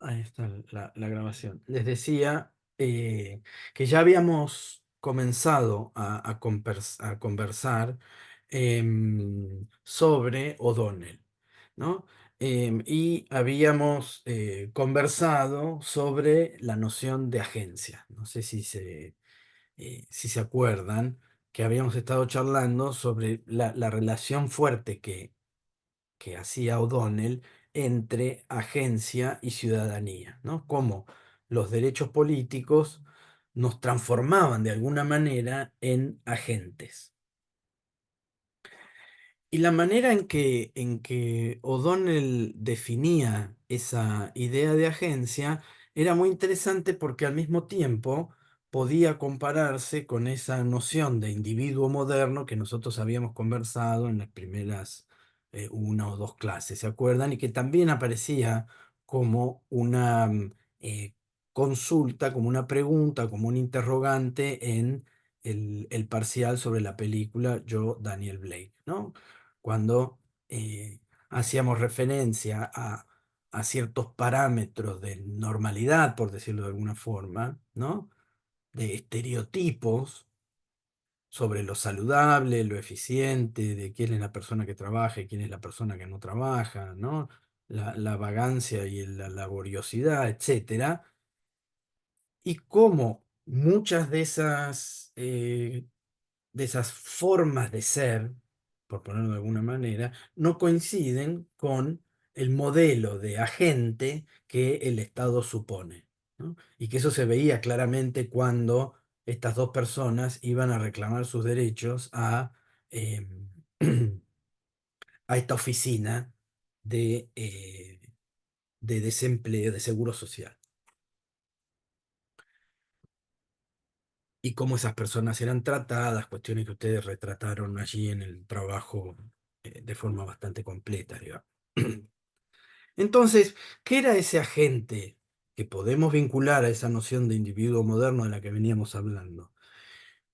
Ahí está la grabación. Les decía que ya habíamos comenzado a conversar sobre O'Donnell, ¿no? Y habíamos conversado sobre la noción de agencia. No sé si se acuerdan que habíamos estado charlando sobre la relación fuerte que hacía O'Donnell entre agencia y ciudadanía, ¿no? Cómo los derechos políticos nos transformaban de alguna manera en agentes. Y la manera en que O'Donnell definía esa idea de agencia era muy interesante porque al mismo tiempo podía compararse con esa noción de individuo moderno que nosotros habíamos conversado en las primeras una o dos clases, ¿se acuerdan? Y que también aparecía como una eh, consulta, como una pregunta, como un interrogante en el parcial sobre la película Yo, Daniel Blake, ¿no? Cuando hacíamos referencia a ciertos parámetros de normalidad, por decirlo de alguna forma, ¿no? De estereotipos sobre lo saludable, lo eficiente, de quién es la persona que trabaja y quién es la persona que no trabaja, ¿no? La vagancia y la laboriosidad, etcétera, y cómo muchas de esas formas de ser, por ponerlo de alguna manera, no coinciden con el modelo de agente que el Estado supone, ¿no? Y que eso se veía claramente cuando estas dos personas iban a reclamar sus derechos eh, a esta oficina de desempleo, de seguro social. Y cómo esas personas eran tratadas, cuestiones que ustedes retrataron allí en el trabajo de forma bastante completa, digamos. Entonces, ¿qué era ese agente que podemos vincular a esa noción de individuo moderno de la que veníamos hablando?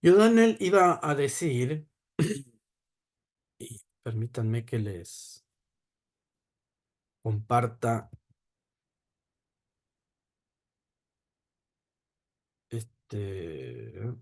Y O'Donnell iba a decir, y permítanme que les comparta este...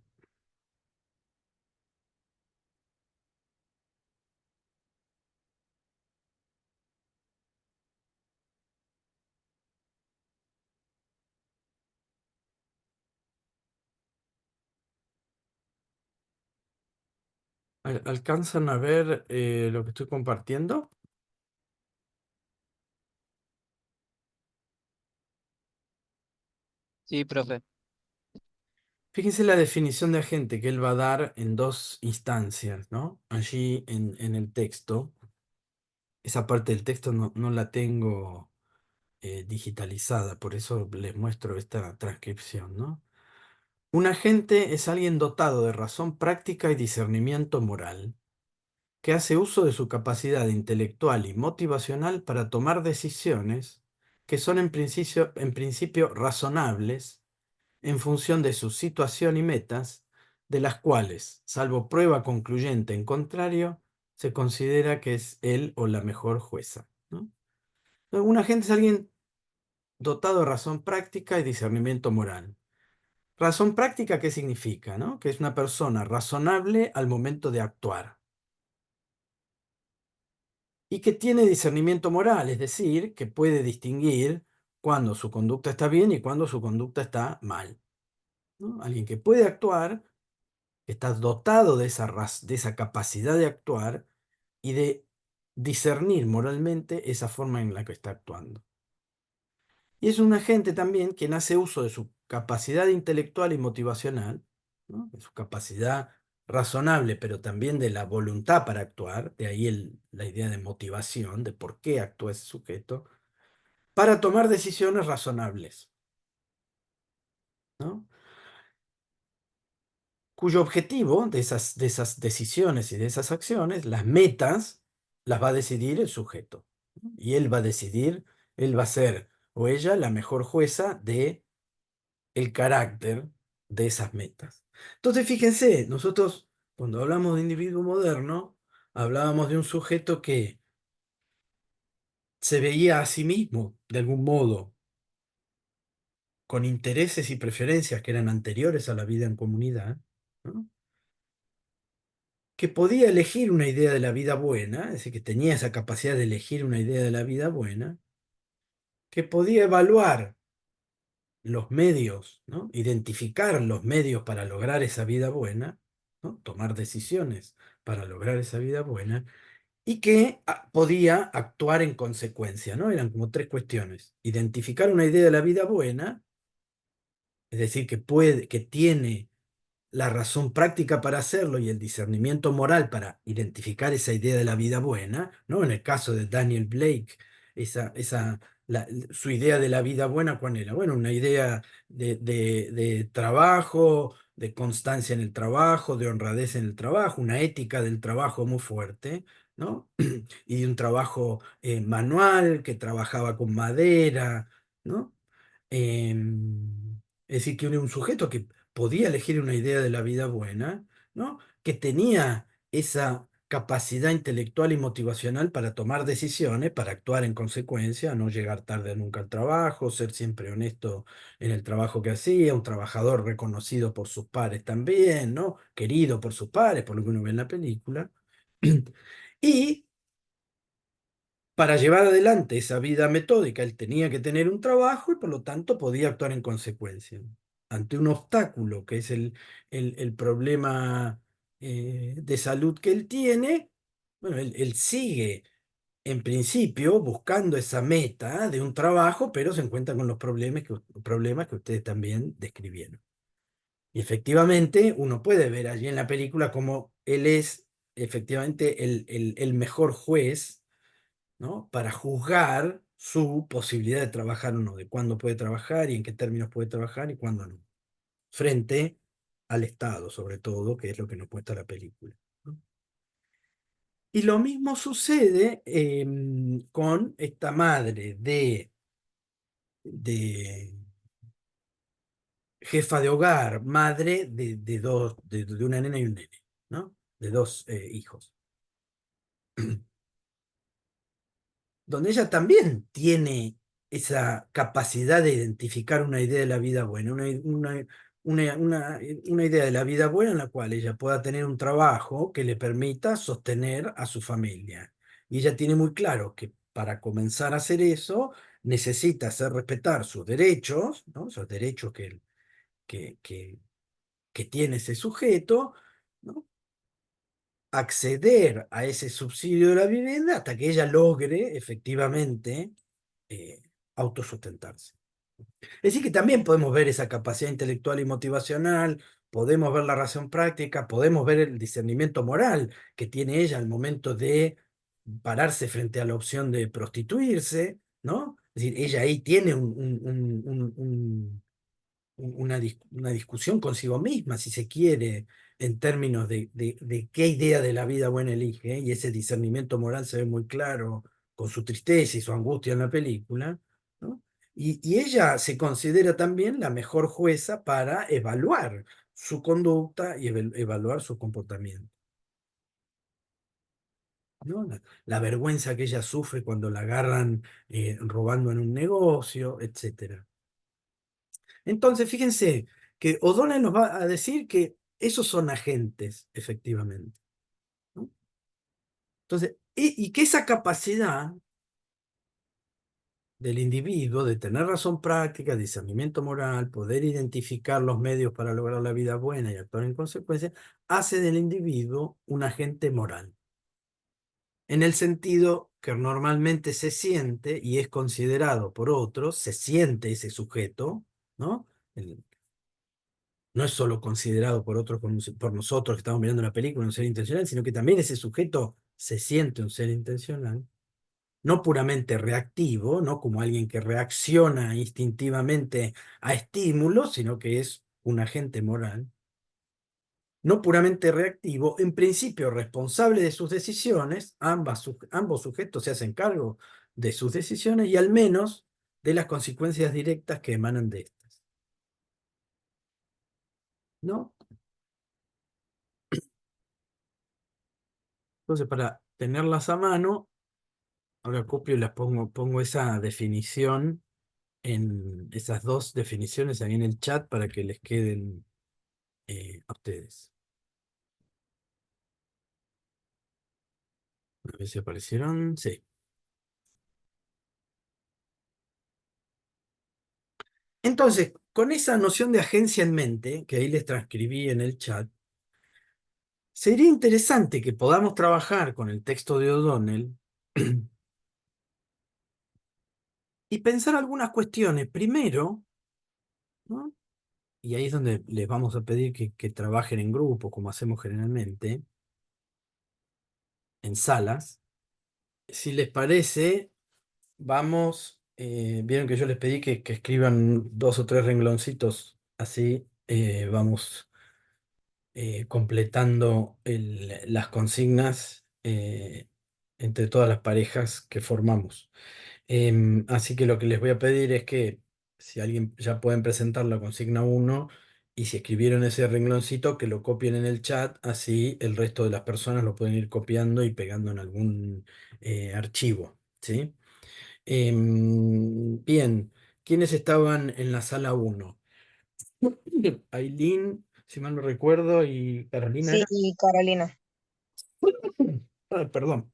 ¿Alcanzan a ver lo que estoy compartiendo? Sí, profe. Fíjense la definición de agente que él va a dar en dos instancias, ¿no? Allí en el texto. Esa parte del texto no la tengo digitalizada, por eso les muestro esta transcripción, ¿no? Un agente es alguien dotado de razón práctica y discernimiento moral, que hace uso de su capacidad intelectual y motivacional para tomar decisiones que son en principio razonables en función de su situación y metas, de las cuales, salvo prueba concluyente en contrario, se considera que es él o la mejor jueza, ¿no? Un agente es alguien dotado de razón práctica y discernimiento moral. Razón práctica, ¿qué significa, no? Que es una persona razonable al momento de actuar y que tiene discernimiento moral, es decir, que puede distinguir cuando su conducta está bien y cuando su conducta está mal, ¿no? Alguien que puede actuar, que está dotado de esa capacidad de actuar y de discernir moralmente esa forma en la que está actuando. Y es un agente también quien hace uso de su capacidad intelectual y motivacional, ¿no? De su capacidad razonable, pero también de la voluntad para actuar, de ahí la idea de motivación, de por qué actúa ese sujeto, para tomar decisiones razonables, ¿no? Cuyo objetivo de esas decisiones y de esas acciones, las metas, las va a decidir el sujeto, ¿no? Y él va a decidir, él va a ser o ella la mejor jueza de el carácter de esas metas. Entonces, fíjense, nosotros cuando hablamos de individuo moderno, hablábamos de un sujeto que se veía a sí mismo, de algún modo, con intereses y preferencias que eran anteriores a la vida en comunidad, ¿no? Que podía elegir una idea de la vida buena, es decir, que tenía esa capacidad de elegir una idea de la vida buena, que podía evaluar los medios, ¿no? Identificar los medios para lograr esa vida buena, ¿no? Tomar decisiones para lograr esa vida buena, y que podía actuar en consecuencia, ¿no? Eran como tres cuestiones. Identificar una idea de la vida buena, es decir, que puede, que tiene la razón práctica para hacerlo y el discernimiento moral para identificar esa idea de la vida buena, ¿no? En el caso de Daniel Blake, su idea de la vida buena, ¿cuál era? Bueno, una idea de trabajo, de constancia en el trabajo, de honradez en el trabajo, una ética del trabajo muy fuerte, ¿no? Y de un trabajo manual, que trabajaba con madera, ¿no? Es decir, que un sujeto que podía elegir una idea de la vida buena, ¿no? Que tenía esa capacidad intelectual y motivacional para tomar decisiones, para actuar en consecuencia, no llegar tarde nunca al trabajo, ser siempre honesto en el trabajo que hacía, un trabajador reconocido por sus pares también, ¿no? Querido por sus pares, por lo que uno ve en la película. Y para llevar adelante esa vida metódica, él tenía que tener un trabajo y por lo tanto podía actuar en consecuencia. Ante un obstáculo, que es el problema de salud que él tiene, bueno, él sigue en principio buscando esa meta de un trabajo, pero se encuentra con los problemas que ustedes también describieron. Y efectivamente, uno puede ver allí en la película cómo él es efectivamente el mejor juez, ¿no? Para juzgar su posibilidad de trabajar o no, de cuándo puede trabajar y en qué términos puede trabajar y cuándo no, frente al Estado, sobre todo, que es lo que nos muestra la película, ¿no? Y lo mismo sucede con esta madre de jefa de hogar, madre de dos, de una nena y un nene, ¿no? De dos hijos. Donde ella también tiene esa capacidad de identificar una idea de la vida buena, una idea de la vida buena en la cual ella pueda tener un trabajo que le permita sostener a su familia. Y ella tiene muy claro que para comenzar a hacer eso necesita hacer respetar sus derechos, ¿no? Esos derechos que, que, que tiene ese sujeto, ¿no? Acceder a ese subsidio de la vivienda hasta que ella logre efectivamente eh, autosustentarse. Es decir, que también podemos ver esa capacidad intelectual y motivacional, podemos ver la razón práctica, podemos ver el discernimiento moral que tiene ella al momento de pararse frente a la opción de prostituirse, ¿no? Es decir, ella ahí tiene una discusión consigo misma, si se quiere, en términos de qué idea de la vida buena elige, y ese discernimiento moral se ve muy claro con su tristeza y su angustia en la película, ¿no? Y ella se considera también la mejor jueza para evaluar su conducta y evaluar su comportamiento, ¿no? La vergüenza que ella sufre cuando la agarran robando en un negocio, etcétera. Entonces, fíjense que O'Donnell nos va a decir que esos son agentes, efectivamente, ¿no? Entonces, y que esa capacidad del individuo de tener razón práctica, discernimiento moral, poder identificar los medios para lograr la vida buena y actuar en consecuencia, hace del individuo un agente moral, en el sentido que normalmente se siente y es considerado por otros, se siente ese sujeto, ¿no? No es solo considerado por otros, por nosotros que estamos mirando la película un ser intencional, sino que también ese sujeto se siente un ser intencional, no puramente reactivo, no como alguien que reacciona instintivamente a estímulos, sino que es un agente moral, no puramente reactivo, en principio responsable de sus decisiones, ambos sujetos se hacen cargo de sus decisiones y al menos de las consecuencias directas que emanan de estas, ¿no? Entonces, para tenerlas a mano, ahora copio y las pongo esa definición en esas dos definiciones ahí en el chat para que les queden a ustedes. A ver si aparecieron. Sí. Entonces, con esa noción de agencia en mente, que ahí les transcribí en el chat, sería interesante que podamos trabajar con el texto de O'Donnell y pensar algunas cuestiones. Primero, ¿no? Y ahí es donde les vamos a pedir que trabajen en grupo, como hacemos generalmente, en salas. Si les parece, vamos, vieron que yo les pedí que escriban dos o tres rengloncitos, así vamos completando las consignas entre todas las parejas que formamos. Así que lo que les voy a pedir es que si alguien ya pueden presentar la consigna uno y si escribieron ese rengloncito, que lo copien en el chat, así el resto de las personas lo pueden ir copiando y pegando en algún archivo, ¿sí? Bien, ¿quiénes estaban en la sala uno? Aileen, si mal no recuerdo, y Carolina Sí, era. y Carolina. Ah, perdón.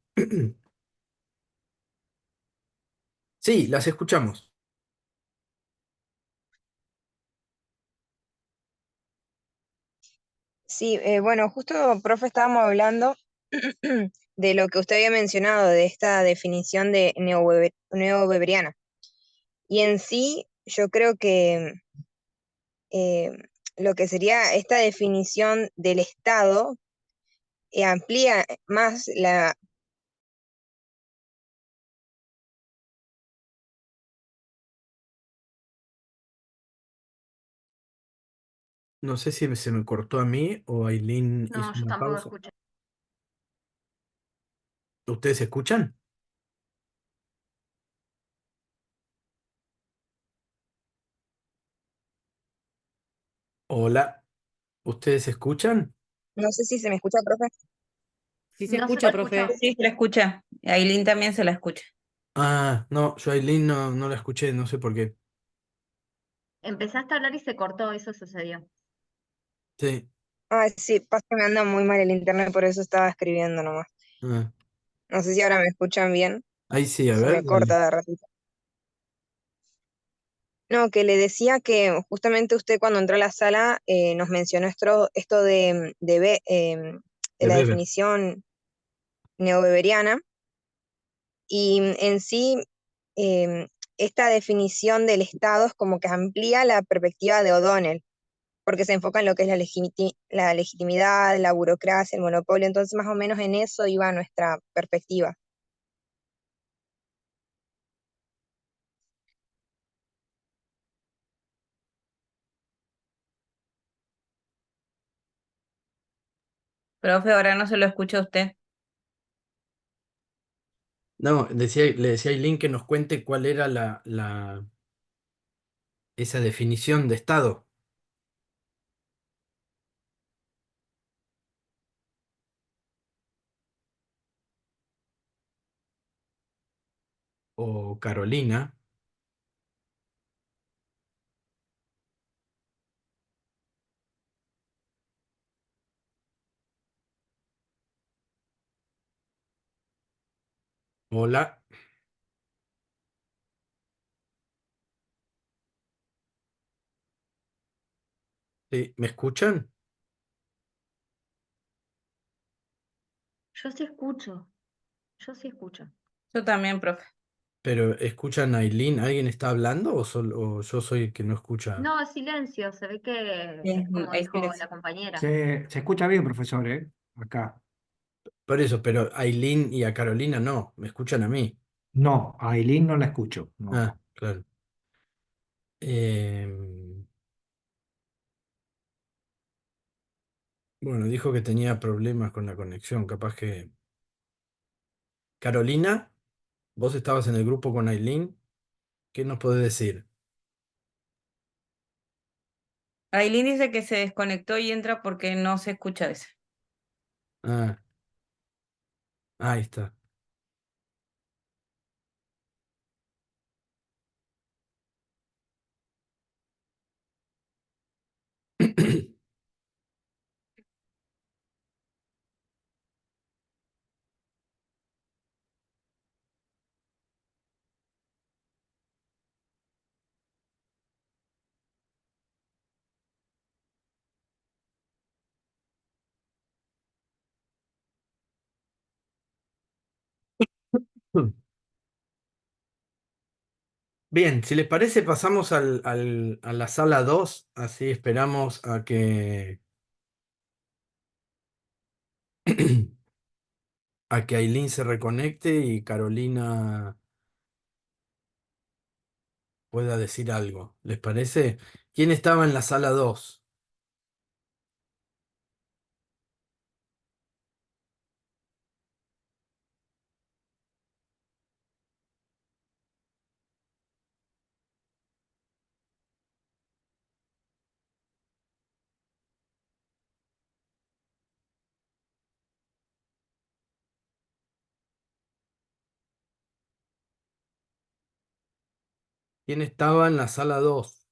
Sí, las escuchamos. Sí, bueno, justo, profe, estábamos hablando de lo que usted había mencionado, de esta definición de neoweberiana. Y en sí, yo creo que eh, lo que sería esta definición del Estado amplía más la... No sé si se me cortó a mí o Aileen No, hizo yo una tampoco pausa. escuché. ¿Ustedes escuchan? Hola, ¿ustedes escuchan? No sé si se me escucha, profe. Sí se No se escucha, te profe. escucha. Sí, se la escucha. A Aileen también se la escucha. Ah, no, yo a Aileen no la escuché, no sé por qué. Empezaste a hablar y se cortó, eso sucedió. Sí, Ah, sí, pasa que me anda muy mal el internet, por eso estaba escribiendo nomás. ah, No sé si ahora me escuchan bien, ahí sí, a se ver, me dale. corta de ratito. No, que le decía que justamente usted cuando entró a la sala nos mencionó esto de De la Weber. definición neoweberiana y en sí em, esta definición del Estado es como que amplía la perspectiva de O'Donnell, porque se enfoca en lo que es la legitimidad, la burocracia, el monopolio, entonces más o menos en eso iba nuestra perspectiva. Profe, ahora no se lo escucha a usted. No, le decía a Aileen que nos cuente cuál era esa definición de Estado. O Carolina. Hola, ¿sí? ¿Me escuchan? Yo sí escucho, yo sí escucho. Yo también, profe. Pero ¿escuchan a Aileen? ¿Alguien está hablando o yo soy el que no escucha? No, silencio, se ve que Sí, es como hay dijo silencio. la compañera. Se escucha bien, profesor, ¿eh? Acá. Por eso, pero a Aileen y a Carolina no, me escuchan a mí. No, a Aileen no la escucho. No. Ah, claro. Em, bueno, dijo que tenía problemas con la conexión, capaz que... Carolina, vos estabas en el grupo con Aileen, ¿qué nos podés decir? Aileen dice que se desconectó y entra porque no se escucha ese. Ah, ahí está. Bien, si les parece, pasamos a la sala 2, así esperamos a que Ailín se reconecte y Carolina pueda decir algo. ¿Les parece? ¿Quién estaba en la sala 2? ¿Quién estaba en la sala 2?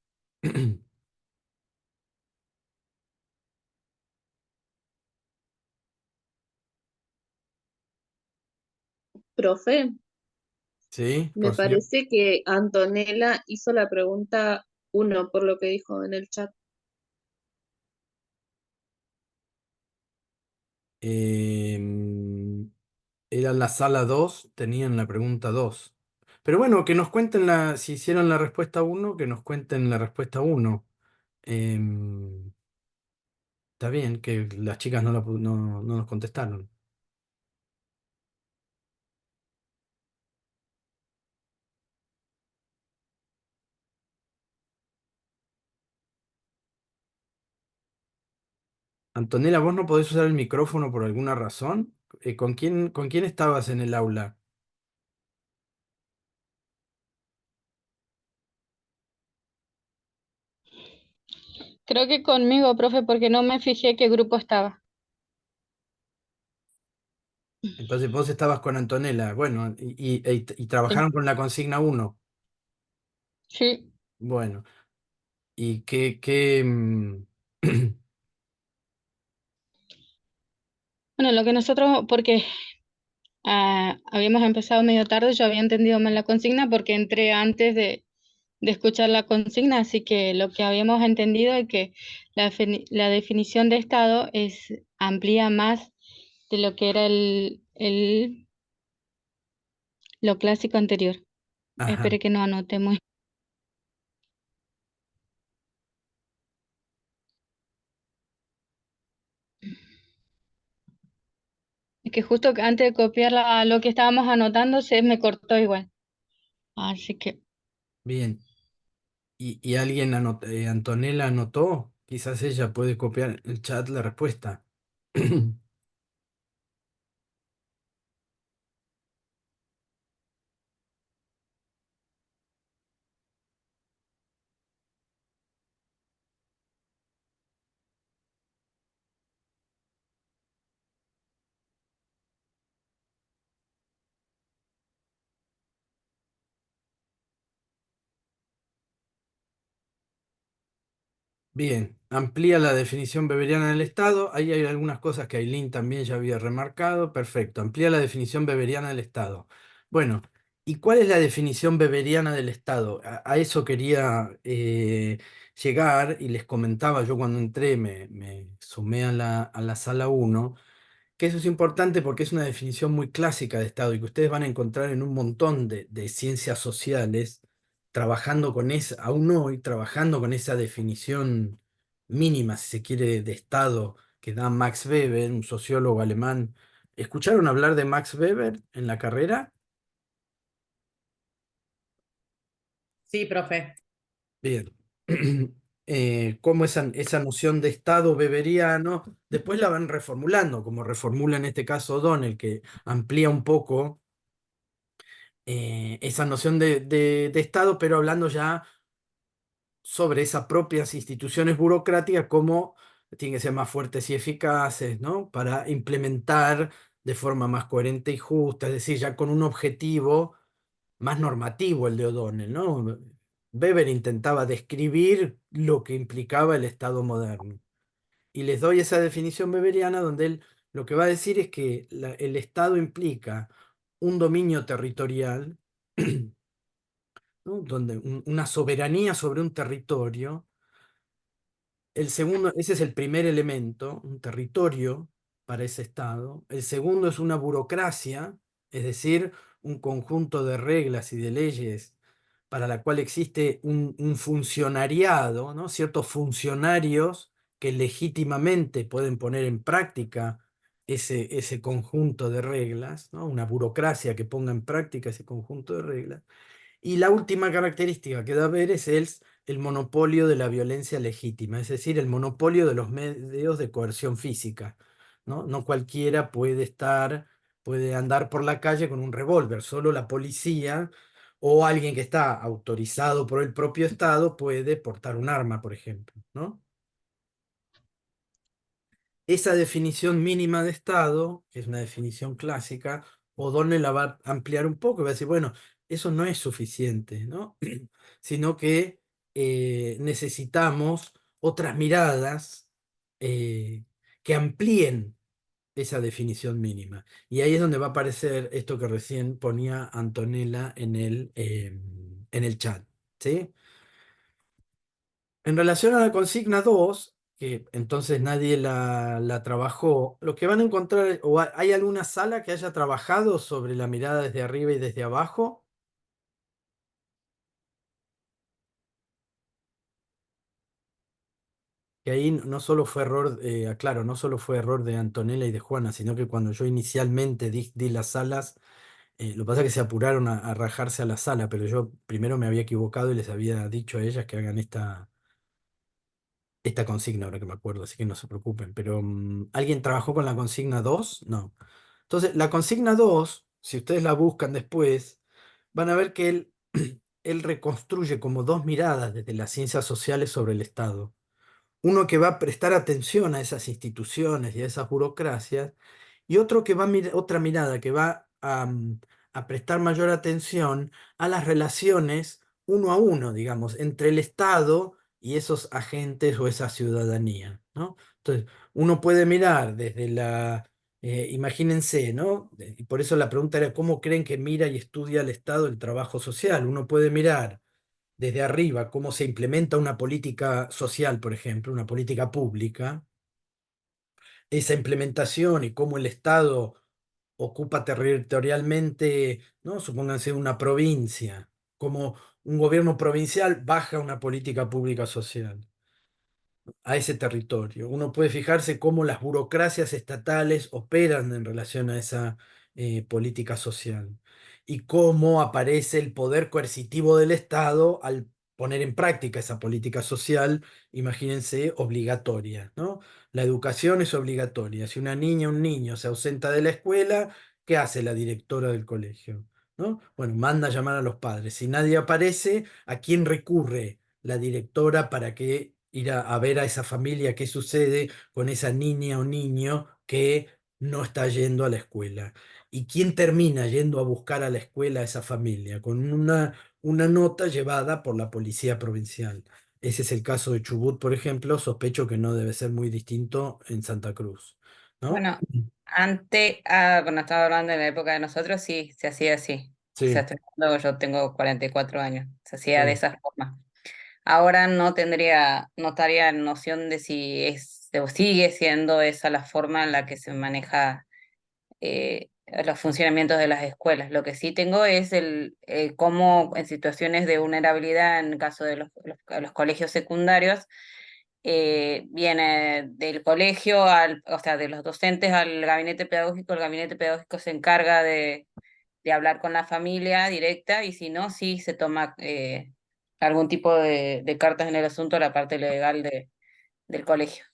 Profe, ¿Sí, me Rocío? parece que Antonella hizo la pregunta uno por lo que dijo en el chat. Em, Era la sala 2, tenían la pregunta 2. Pero bueno, que nos cuenten si hicieron la respuesta uno, que nos cuenten la respuesta uno. Em, Está bien que las chicas no nos contestaron. Antonella, ¿vos no podés usar el micrófono por alguna razón? ¿Con quién estabas en el aula? Creo que conmigo, profe, porque no me fijé qué grupo estaba. Entonces vos estabas con Antonella, bueno, y Sí, trabajaron con la consigna uno. sí. Bueno, y qué. Bueno, lo que nosotros, porque habíamos empezado medio tarde, yo había entendido mal la consigna porque entré antes de escuchar la consigna, así que lo que habíamos entendido es que la definición de Estado amplía más de lo que era lo clásico anterior. Ajá, Espero que no anotemos. Es que justo que antes de copiar lo que estábamos anotando se me cortó igual. Así que bien. ¿Y alguien Antonella anotó? Quizás ella puede copiar en el chat la respuesta. Bien, amplía la definición beberiana del Estado. Ahí hay algunas cosas que Ailín también ya había remarcado. Perfecto, amplía la definición beberiana del Estado. Bueno, ¿y cuál es la definición beberiana del Estado? A eso quería llegar y les comentaba yo cuando entré, me sumé a la sala uno, que eso es importante porque es una definición muy clásica de Estado y que ustedes van a encontrar en un montón de ciencias sociales, trabajando con esa, aún hoy, trabajando con esa definición mínima, si se quiere, de Estado que da Max Weber, un sociólogo alemán. ¿Escucharon hablar de Max Weber en la carrera? Sí, profe. Bien. Cómo esa noción de Estado beberiano, después la van reformulando, como reformula en este caso O'Donnell, que amplía un poco esa noción de Estado, pero hablando ya sobre esas propias instituciones burocráticas, como tienen que ser más fuertes y eficaces, ¿no? Para implementar de forma más coherente y justa, es decir, ya con un objetivo más normativo el de O'Donnell, ¿no? Weber intentaba describir lo que implicaba el Estado moderno. Y les doy esa definición weberiana donde él lo que va a decir es que el Estado implica un dominio territorial, ¿no? Donde una soberanía sobre un territorio. El segundo, ese es el primer elemento, un territorio para ese Estado. El segundo es una burocracia, es decir, un conjunto de reglas y de leyes para la cual existe un funcionariado, ¿no? Ciertos funcionarios que legítimamente pueden poner en práctica ese conjunto de reglas, ¿no? Una burocracia que ponga en práctica ese conjunto de reglas. Y la última característica que da a ver es el monopolio de la violencia legítima, es decir, el monopolio de los medios de coerción física, ¿no? No cualquiera puede andar por la calle con un revólver, solo la policía o alguien que está autorizado por el propio Estado puede portar un arma, por ejemplo, ¿no? Esa definición mínima de Estado, que es una definición clásica, O'Donnell la va a ampliar un poco y va a decir, bueno, eso no es suficiente, ¿no? Sino que necesitamos otras miradas que amplíen esa definición mínima. Y ahí es donde va a aparecer esto que recién ponía Antonella en el chat, ¿sí? En relación a la consigna 2 que entonces nadie la trabajó, lo que van a encontrar, o hay alguna sala que haya trabajado sobre la mirada desde arriba y desde abajo, que ahí no solo fue error, aclaro, no solo fue error de Antonella y de Juana, sino que cuando yo inicialmente di las salas, lo que pasa es que se apuraron a rajarse a la sala, pero yo primero me había equivocado y les había dicho a ellas que hagan esta consigna, ahora que me acuerdo, así que no se preocupen. Pero ¿alguien trabajó con la consigna 2? No. Entonces, la consigna 2, si ustedes la buscan después, van a ver que él reconstruye como dos miradas desde las ciencias sociales sobre el Estado. Uno que va a prestar atención a esas instituciones y a esas burocracias, y otro que otra mirada que va a prestar mayor atención a las relaciones uno a uno, digamos, entre el Estado y esos agentes o esa ciudadanía, ¿no? Entonces, uno puede mirar desde imagínense, ¿no? Y por eso la pregunta era, ¿cómo creen que mira y estudia el Estado el trabajo social? Uno puede mirar desde arriba cómo se implementa una política social, por ejemplo, una política pública, esa implementación y cómo el Estado ocupa territorialmente, ¿no? Supónganse una provincia, como un gobierno provincial baja una política pública social a ese territorio. Uno puede fijarse cómo las burocracias estatales operan en relación a esa política social y cómo aparece el poder coercitivo del Estado al poner en práctica esa política social, imagínense, obligatoria, ¿no? La educación es obligatoria. Si una niña o un niño se ausenta de la escuela, ¿qué hace la directora del colegio? ¿No? Bueno, manda a llamar a los padres. Si nadie aparece, ¿a quién recurre la directora para que ir a ver a esa familia qué sucede con esa niña o niño que no está yendo a la escuela? ¿Y quién termina yendo a buscar a la escuela a esa familia? Con una nota llevada por la policía provincial. Ese es el caso de Chubut, por ejemplo. Sospecho que no debe ser muy distinto en Santa Cruz, ¿no? Bueno, cuando estaba hablando de la época de nosotros, sí, se hacía así. O sea, Sí, yo tengo 44 años, se hacía de sí. esa forma. Ahora no estaría en noción de si es o sigue siendo esa la forma en la que se maneja los funcionamientos de las escuelas. Lo que sí tengo es el cómo en situaciones de vulnerabilidad, en el caso de los colegios secundarios, viene del colegio, o sea, de los docentes al gabinete pedagógico. El gabinete pedagógico se encarga de hablar con la familia directa y si no, sí se toma algún tipo de cartas en el asunto, la parte legal del colegio.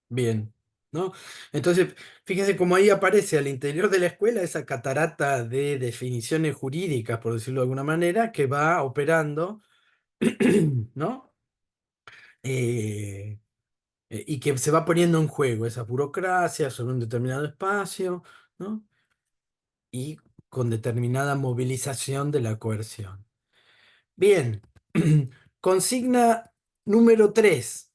Bien, ¿no? Entonces, fíjense cómo ahí aparece al interior de la escuela esa catarata de definiciones jurídicas, por decirlo de alguna manera, que va operando, ¿no? Eh, y que se va poniendo en juego esa burocracia sobre un determinado espacio, ¿no? Y con determinada movilización de la coerción. Bien, Consigna número 3.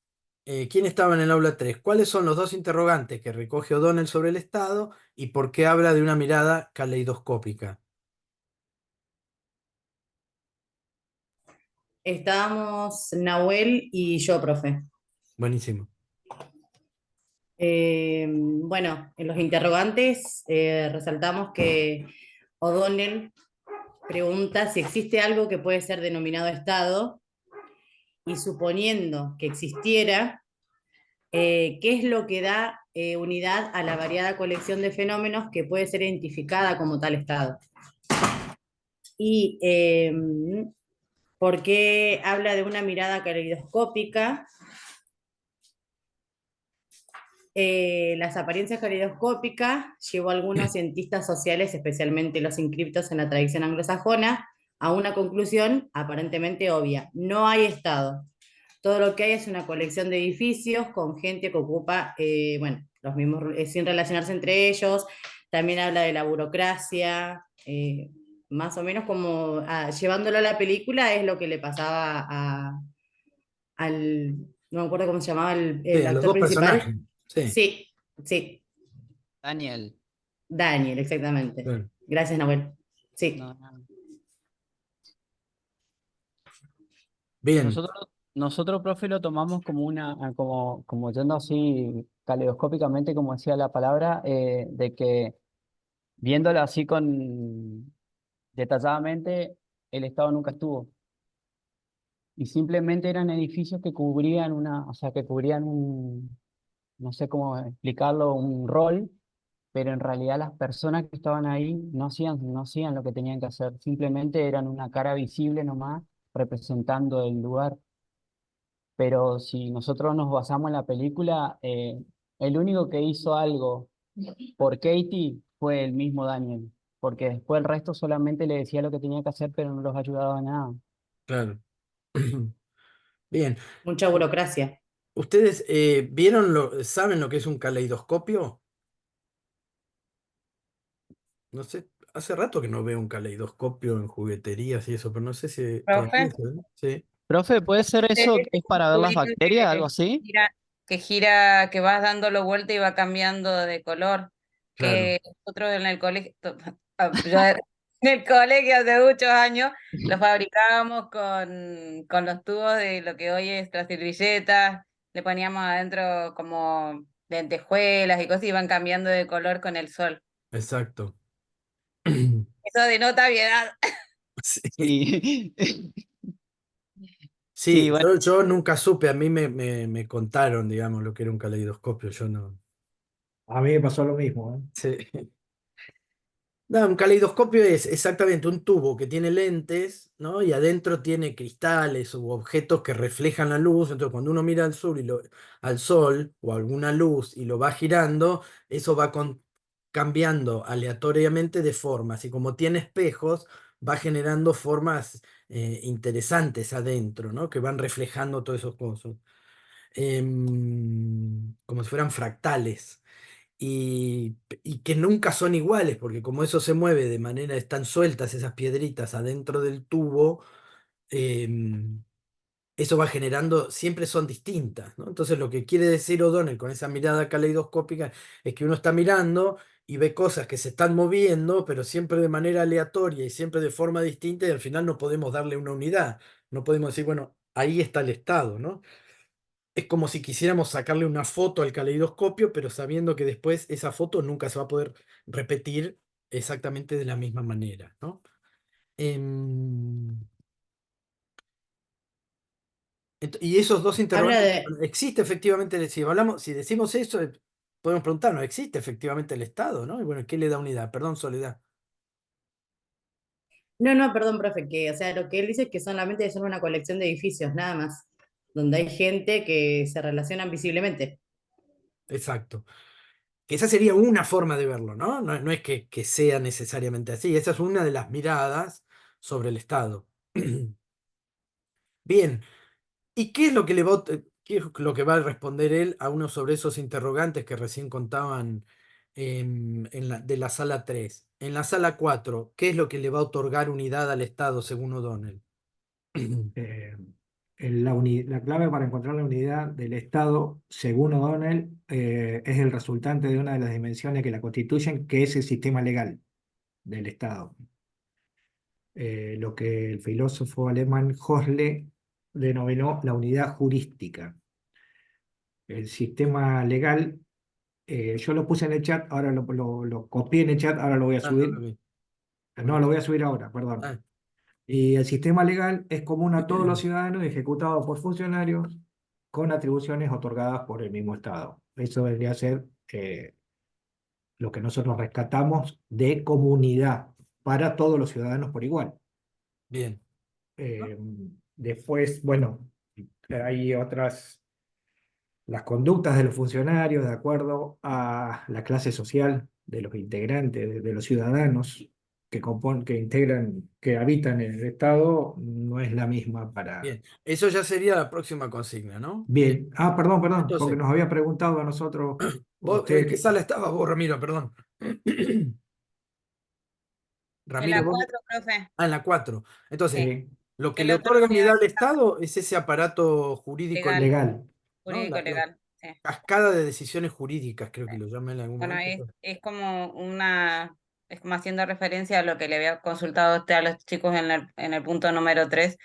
¿Quién estaba en el aula 3? ¿Cuáles son los dos interrogantes que recoge O'Donnell sobre el Estado y por qué habla de una mirada caleidoscópica? Estábamos Nahuel y yo, profe. Buenísimo. Bueno, en los interrogantes resaltamos que O'Donnell pregunta si existe algo que puede ser denominado Estado y suponiendo que existiera, ¿qué es lo que da unidad a la variada colección de fenómenos que puede ser identificada como tal Estado? Y ¿por qué habla de una mirada caleidoscópica? Las apariencias caleidoscópicas llevó a algunos cientistas sociales, especialmente los inscriptos en la tradición anglosajona, a una conclusión aparentemente obvia: no hay Estado. Todo lo que hay es una colección de edificios con gente que ocupa, bueno, los mismos, sin relacionarse entre ellos. También habla de la burocracia, más o menos como llevándolo a la película es lo que le pasaba al, no me acuerdo cómo se llamaba Sí, el a los actor dos principal. personajes. Sí, Sí, sí, Daniel. Daniel, exactamente. claro. Gracias, Nahuel. Sí. No, no. Bien. Nosotros, profe, lo tomamos como como yendo así caleidoscópicamente, como decía la palabra, de que viéndolo así detalladamente, el Estado nunca estuvo. Y simplemente eran edificios que cubrían o sea, que cubrían no sé cómo explicarlo, un rol, pero en realidad las personas que estaban ahí no hacían lo que tenían que hacer, simplemente eran una cara visible nomás representando el lugar. Pero si nosotros nos basamos en la película, el único que hizo algo por Katie fue el mismo Daniel, porque después el resto solamente le decía lo que tenía que hacer, pero no los ayudaba en nada. Claro. Bien. Mucha burocracia. ¿Ustedes saben lo que es un caleidoscopio? No sé, hace rato que no veo un caleidoscopio en jugueterías y eso, pero no sé si todavía Profe, se ve. Sí, Profe, ¿puede ser eso? ¿Es para ver las tubito bacterias, algo así? que vas dándolo vuelta y va cambiando de color. claro, Que nosotros en el colegio, yo en el colegio hace muchos años, lo fabricábamos con los tubos de lo que hoy es las servilletas, le poníamos adentro como lentejuelas y cosas y iban cambiando de color con el sol. exacto. Eso denota piedad. Sí, Sí. Sí, sí, bueno. yo nunca supe, a mí me contaron, digamos, lo que era un caleidoscopio, yo no. A mí me pasó lo mismo, ¿eh? Sí. No, un caleidoscopio es exactamente un tubo que tiene lentes, ¿no? Y adentro tiene cristales u objetos que reflejan la luz. Entonces, cuando uno mira al sol o alguna luz y lo va girando, eso va cambiando aleatoriamente de formas. Y como tiene espejos, va generando formas interesantes adentro, ¿no? Que van reflejando todos esos cosas. Como si fueran fractales y que nunca son iguales, porque como eso se mueve de manera, están sueltas esas piedritas adentro del tubo, em, eso va generando, siempre son distintas, ¿no? Entonces lo que quiere decir O'Donnell con esa mirada caleidoscópica es que uno está mirando y ve cosas que se están moviendo, pero siempre de manera aleatoria y siempre de forma distinta, y al final no podemos darle una unidad, no podemos decir, bueno, ahí está el estado, ¿no? Es como si quisiéramos sacarle una foto al caleidoscopio, pero sabiendo que después esa foto nunca se va a poder repetir exactamente de la misma manera, ¿no? Em, y esos dos Habla interrogantes, de, ¿existe efectivamente, si hablamos, si decimos eso, podemos preguntarnos, ¿existe efectivamente el Estado, ¿no? Y bueno, ¿qué le da unidad? Perdón, Soledad. No, no, perdón, profe, que, o sea, lo que él dice es que solamente son una colección de edificios, nada más, donde hay gente que se relacionan visiblemente. Exacto. Que esa sería una forma de verlo, ¿no? No es que sea necesariamente así, esa es una de las miradas sobre el Estado. Bien. ¿Y qué es lo que qué es lo que va a responder él a uno sobre esos interrogantes que recién contaban de la sala 3? En la sala 4, ¿qué es lo que le va a otorgar unidad al Estado según O'Donnell? Eh, la clave para encontrar la unidad del Estado, según O'Donnell, es el resultante de una de las dimensiones que la constituyen, que es el sistema legal del Estado. Lo que el filósofo alemán Hosle denominó la unidad jurística. El sistema legal, yo lo puse en el chat, ahora lo copié en el chat, ahora lo voy a Ah, no subir. lo vi. No, lo voy a subir ahora, perdón. Ah, Y el sistema legal es común a todos los ciudadanos y ejecutado por funcionarios con atribuciones otorgadas por el mismo Estado. Eso debería ser lo que nosotros rescatamos de comunidad para todos los ciudadanos por igual. bien. Eh, Después, bueno, hay otras, las conductas de los funcionarios de acuerdo a la clase social de los integrantes, de los ciudadanos que integran, que habitan en el Estado, no es la misma para... Bien, eso ya sería la próxima consigna, ¿no? Bien, Bien. Ah, perdón, porque entonces, nos había preguntado a nosotros, vos, usted ¿qué que... sala estabas vos, Ramiro? Perdón. En Ramiro, la vos, 4, profe. en la 4. Entonces, Sí. Sí, lo que ¿Qué le le otorga otorga unidad unidad al Estado es ese aparato jurídico legal, legal, legal. ¿no? jurídico, La legal? Sí. cascada de decisiones jurídicas, creo Sí. que lo llamé en algún Bueno, momento. es como es como haciendo referencia a lo que le había consultado a usted a los chicos en el punto número 3.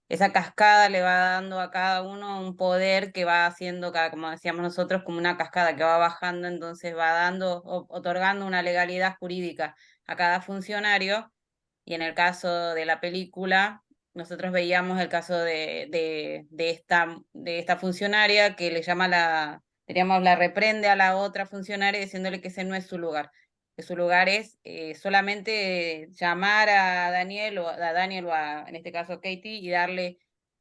Esa cascada le va dando a cada uno un poder que va haciendo, como decíamos nosotros, como una cascada que va bajando, entonces va dando, otorgando una legalidad jurídica a cada funcionario. Y en el caso de la película, nosotros veíamos el caso de esta funcionaria que le llama diríamos, la reprende a la otra funcionaria diciéndole que ese no es su lugar, que su lugar es solamente llamar a Daniel en este caso Katie, y darle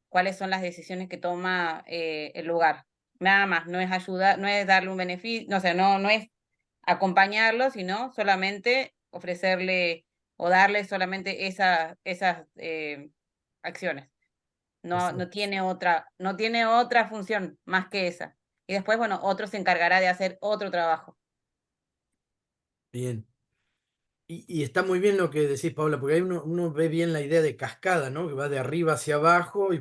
cuáles son las decisiones que toma el lugar. Nada más, no es ayudar, no es darle un beneficio, no, o sea, no es acompañarlo, sino solamente ofrecerle o darle solamente esas acciones. Exacto. No tiene otra función más que esa. Y después, bueno, otro se encargará de hacer otro trabajo. Bien. Y está muy bien lo que decís, Paula, porque ahí uno ve bien la idea de cascada, ¿no? Que va de arriba hacia abajo y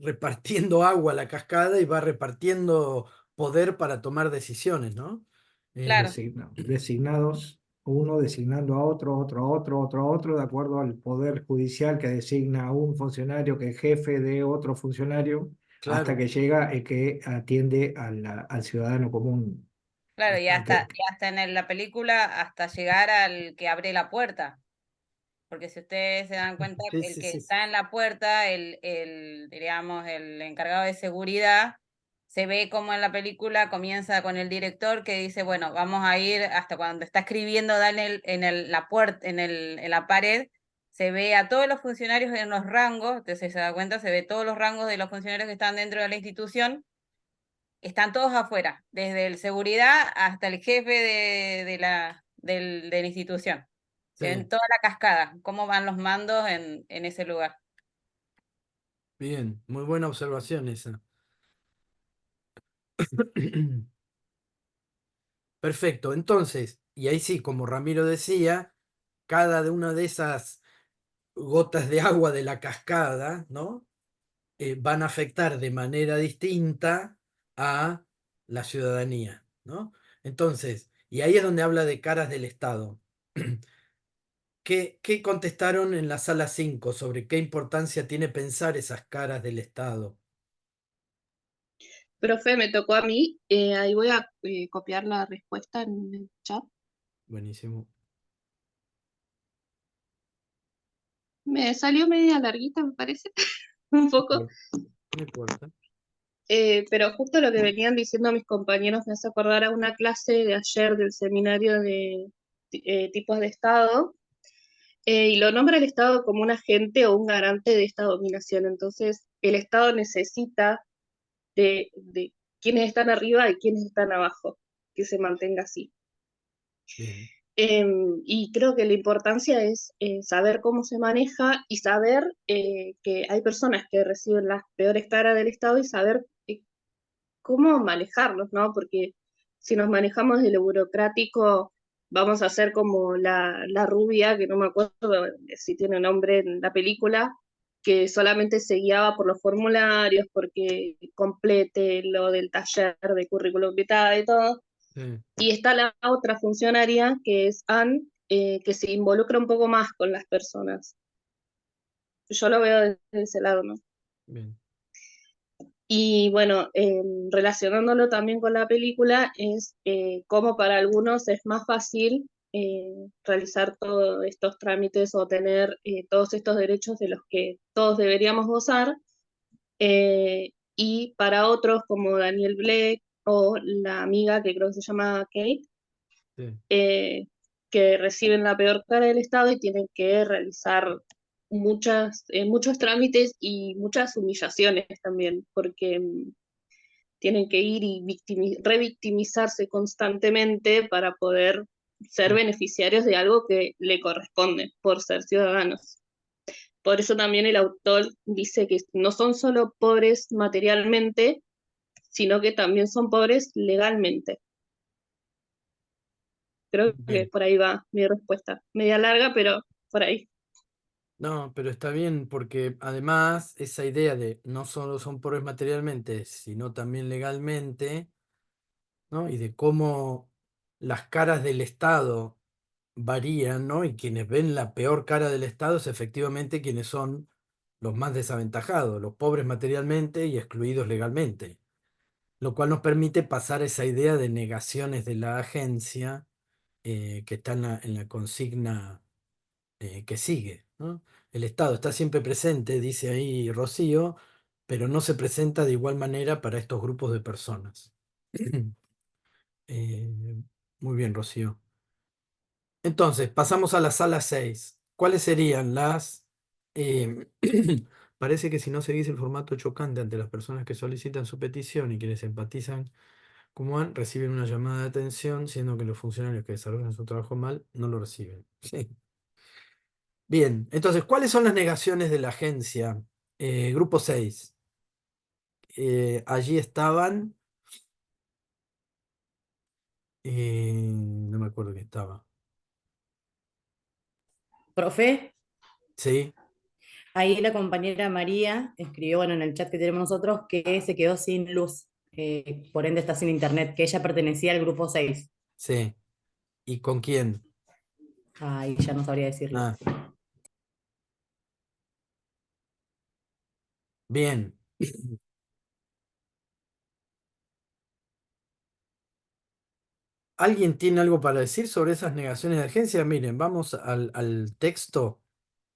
repartiendo agua a la cascada y va repartiendo poder para tomar decisiones, ¿no? Claro, Designados, uno designando a otro, otro a otro, otro a otro, de acuerdo al poder judicial que designa a un funcionario que es jefe de otro funcionario, hasta Claro, que llega el que atiende al ciudadano común. claro, Ante- y hasta en la película, hasta llegar al que abre la puerta. Porque si ustedes se dan cuenta, sí, el sí, que sí, está en la puerta, diríamos, el encargado de seguridad, se ve como en la película comienza con el director que dice, bueno, vamos a ir hasta cuando está escribiendo Daniel la puerta, en la pared, se ve a todos los funcionarios en los rangos, entonces se da cuenta, se ve todos los rangos de los funcionarios que están dentro de la institución, están todos afuera, desde el seguridad hasta el jefe de la institución. Se ven sí, toda la cascada, cómo van los mandos en ese lugar. bien, muy buena observación esa. Perfecto, entonces, y ahí sí, como Ramiro decía, cada una de esas gotas de agua de la cascada, ¿no? Van a afectar de manera distinta a la ciudadanía, ¿no? Entonces, y ahí es donde habla de caras del Estado. ¿Qué contestaron en la sala 5 sobre qué importancia tiene pensar esas caras del Estado? Profe, me tocó a mí. Ahí voy a copiar la respuesta en el chat. Buenísimo. Me salió media larguita, me parece, un No poco. importa. No importa. Pero justo lo que venían diciendo mis compañeros me hace acordar a una clase de ayer del seminario de tipos de Estado, y lo nombra el Estado como un agente o un garante de esta dominación. Entonces, el Estado necesita de quienes están arriba y quienes están abajo, que se mantenga así. Bien. Y creo que la importancia es saber cómo se maneja y saber que hay personas que reciben las peores caras del Estado y saber cómo manejarlos, ¿no? Porque si nos manejamos de lo burocrático, vamos a ser como la rubia, que no me acuerdo si tiene nombre en la película, que solamente se guiaba por los formularios, porque complete lo del taller de currículum vitae y todo. Sí. Y está la otra funcionaria, que es Anne, que se involucra un poco más con las personas. Yo lo veo desde ese lado, ¿no? Bien. Y bueno, relacionándolo también con la película, es cómo para algunos es más fácil realizar todos estos trámites o tener todos estos derechos de los que todos deberíamos gozar, y para otros como Daniel Blake o la amiga que creo que se llama Kate, Sí. que reciben la peor cara del Estado y tienen que realizar muchos trámites y muchas humillaciones también, porque tienen que ir y revictimizarse constantemente para poder ser beneficiarios de algo que le corresponde por ser ciudadanos. Por eso también el autor dice que no son solo pobres materialmente, sino que también son pobres legalmente. Creo que Bien. por ahí va mi respuesta. Media larga, pero por ahí. No, pero está bien porque además esa idea de no solo son pobres materialmente, sino también legalmente, ¿no? Y de cómo las caras del Estado varían, ¿no? Y quienes ven la peor cara del Estado es efectivamente quienes son los más desaventajados, los pobres materialmente y excluidos legalmente, lo cual nos permite pasar esa idea de negaciones de la agencia que está en la consigna que sigue, ¿no? El Estado está siempre presente, dice ahí Rocío, pero no se presenta de igual manera para estos grupos de personas. Eh, Muy bien, Rocío. Entonces, pasamos a la sala 6. ¿Cuáles serían las... eh, parece que si no seguís el formato chocante ante las personas que solicitan su petición y quienes empatizan como han, reciben una llamada de atención, siendo que los funcionarios que desarrollan su trabajo mal no lo reciben. Sí. Bien, entonces, ¿cuáles son las negaciones de la agencia? Grupo 6. Allí estaban... no me acuerdo quién estaba. Profe, Sí, ahí la compañera María escribió, bueno, en el chat que tenemos nosotros, que se quedó sin luz, por ende está sin internet, que ella pertenecía al grupo 6. sí. ¿Y con quién? Ahí ya no sabría decirle. Ah, bien. ¿Alguien tiene algo para decir sobre esas negaciones de agencia? Miren, vamos al texto.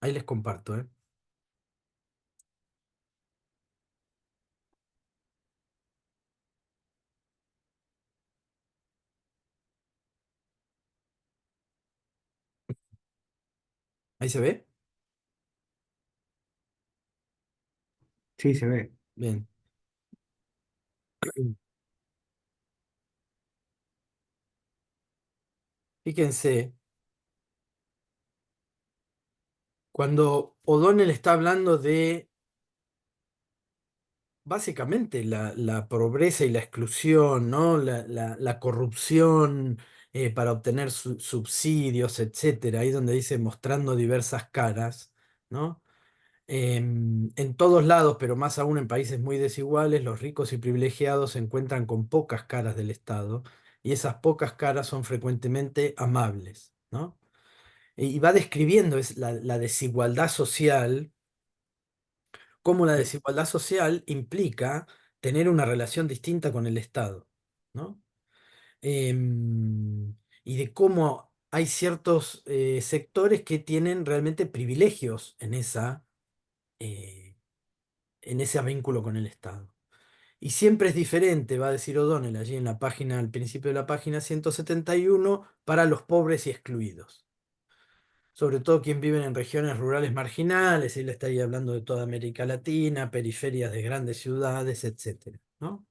Ahí les comparto, ¿eh? ¿Ahí se ve? Sí, se ve. Bien. Fíjense, cuando O'Donnell está hablando de básicamente la pobreza y la exclusión, ¿no? La corrupción para obtener subsidios, etcétera, ahí donde dice mostrando diversas caras, ¿no? En todos lados, pero más aún en países muy desiguales, los ricos y privilegiados se encuentran con pocas caras del Estado y esas pocas caras son frecuentemente amables, ¿no? Y va describiendo la desigualdad social, cómo la desigualdad social implica tener una relación distinta con el Estado, ¿no? Y de cómo hay ciertos sectores que tienen realmente privilegios eh, en ese vínculo con el Estado. Y siempre es diferente, va a decir O'Donnell allí en la página, al principio de la página 171, para los pobres y excluidos. Sobre todo quienes viven en regiones rurales marginales, él está ahí hablando de toda América Latina, periferias de grandes ciudades, etcétera, ¿no?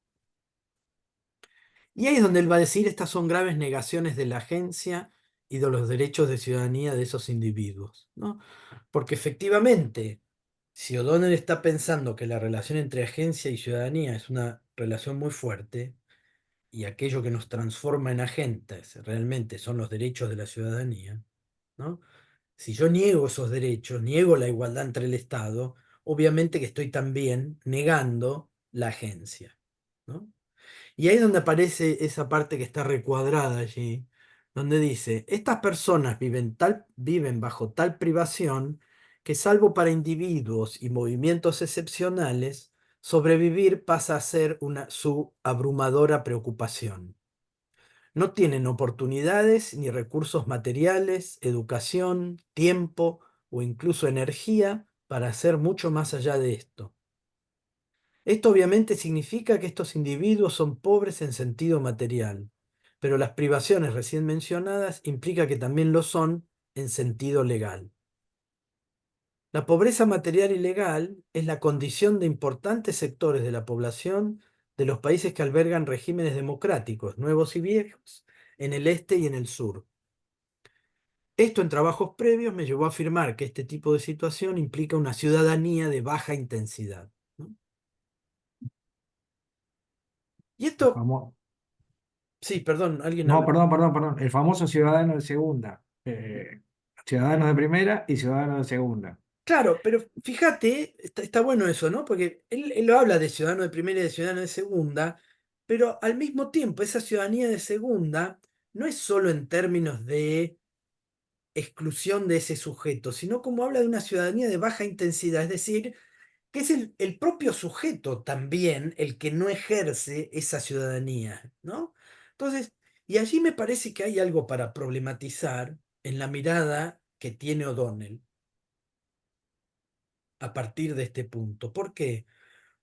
Y ahí es donde él va a decir, estas son graves negaciones de la agencia y de los derechos de ciudadanía de esos individuos, ¿no? Porque efectivamente, si O'Donnell está pensando que la relación entre agencia y ciudadanía es una relación muy fuerte, y aquello que nos transforma en agentes realmente son los derechos de la ciudadanía, ¿no? Si yo niego esos derechos, niego la igualdad entre el Estado, obviamente que estoy también negando la agencia, ¿no? Y ahí es donde aparece esa parte que está recuadrada allí, donde dice, estas personas viven bajo tal privación que salvo para individuos y movimientos excepcionales, sobrevivir pasa a ser su abrumadora preocupación. No tienen oportunidades ni recursos materiales, educación, tiempo o incluso energía para hacer mucho más allá de esto. Esto obviamente significa que estos individuos son pobres en sentido material, pero las privaciones recién mencionadas implica que también lo son en sentido legal. La pobreza material y legal es la condición de importantes sectores de la población de los países que albergan regímenes democráticos, nuevos y viejos, en el este y en el sur. Esto en trabajos previos me llevó a afirmar que este tipo de situación implica una ciudadanía de baja intensidad, ¿no? Y El esto, famo- sí, perdón, alguien No, habla. perdón. El famoso ciudadano de segunda. Ciudadanos de primera y ciudadanos de segunda. Claro, pero fíjate, está bueno eso, ¿no? Porque él lo habla de ciudadano de primera y de ciudadano de segunda, pero al mismo tiempo esa ciudadanía de segunda no es solo en términos de exclusión de ese sujeto, sino como habla de una ciudadanía de baja intensidad, es decir, que es el propio sujeto también el que no ejerce esa ciudadanía, ¿no? Entonces, y allí me parece que hay algo para problematizar en la mirada que tiene O'Donnell a partir de este punto. ¿Por qué?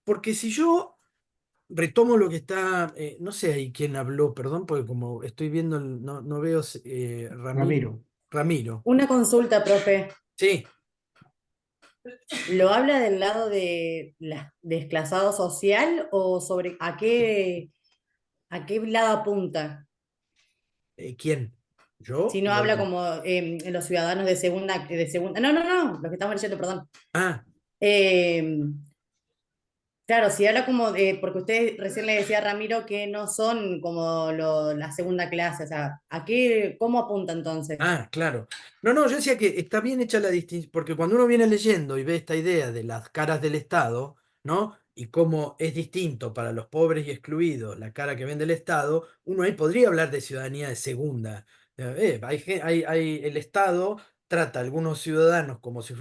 Porque si yo retomo lo que está, no sé ahí quién habló, perdón, porque como estoy viendo, no veo Ramiro. Ramiro. Ramiro. Una consulta, profe. Sí, ¿Lo habla del lado de desclasado social o sobre a qué lado apunta? ¿quién? ¿Yo? Si no ¿O habla él? como los ciudadanos de segunda, no, lo que estamos leyendo, perdón. Ah, Eh, claro, si habla como de, porque usted recién le decía a Ramiro que no son como la segunda clase, o sea, cómo apunta entonces? claro. No, yo decía que está bien hecha la distinción, porque cuando uno viene leyendo y ve esta idea de las caras del Estado, ¿no? Y cómo es distinto para los pobres y excluidos la cara que ven del Estado, uno ahí podría hablar de ciudadanía de segunda. El Estado trata a algunos ciudadanos como si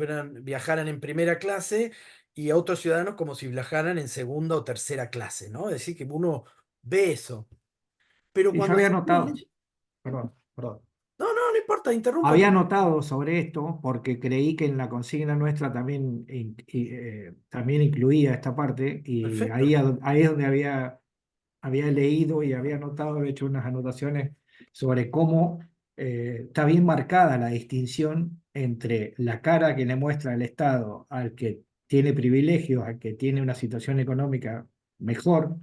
viajaran en primera clase y a otros ciudadanos como si viajaran en segunda o tercera clase, ¿no? Es decir, que uno ve eso. Pero Y yo cuando había se viene notado, perdón. no importa, Había interrúmpame. anotado sobre esto porque creí que en la consigna nuestra también, también incluía esta parte y Perfecto. ahí es donde había leído y había anotado, había hecho unas anotaciones sobre cómo está bien marcada la distinción entre la cara que le muestra el Estado al que tiene privilegios, al que tiene una situación económica mejor,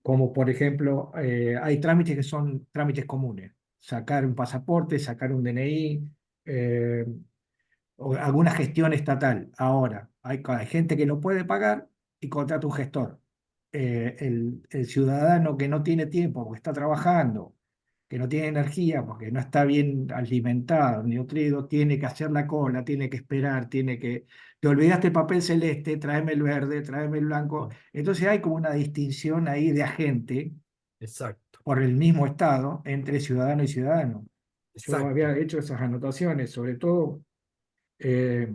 como por ejemplo, hay trámites que son trámites comunes, sacar un pasaporte, sacar un DNI, eh, o alguna gestión estatal. Ahora, hay gente que no puede pagar y contrata un gestor. El ciudadano que no tiene tiempo porque está trabajando, que no tiene energía porque no está bien alimentado ni nutrido, tiene que hacer la cola, tiene que esperar, te olvidaste el papel celeste, tráeme el verde, tráeme el blanco. Entonces hay como una distinción ahí de agente Exacto, por el mismo Estado entre ciudadano y ciudadano. Yo exacto. había hecho esas anotaciones, sobre todo eh,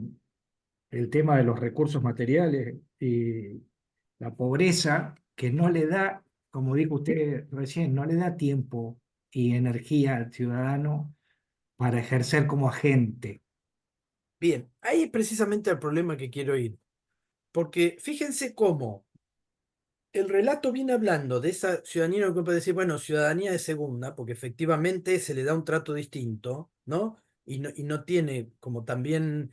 el tema de los recursos materiales y la pobreza que no le da, como dijo usted recién, no le da tiempo y energía al ciudadano para ejercer como agente. Bien, ahí es precisamente el problema que quiero ir. Porque fíjense cómo el relato viene hablando de esa ciudadanía, lo que puede decir, bueno, ciudadanía de segunda, porque efectivamente se le da un trato distinto, ¿no? Y no tiene, como también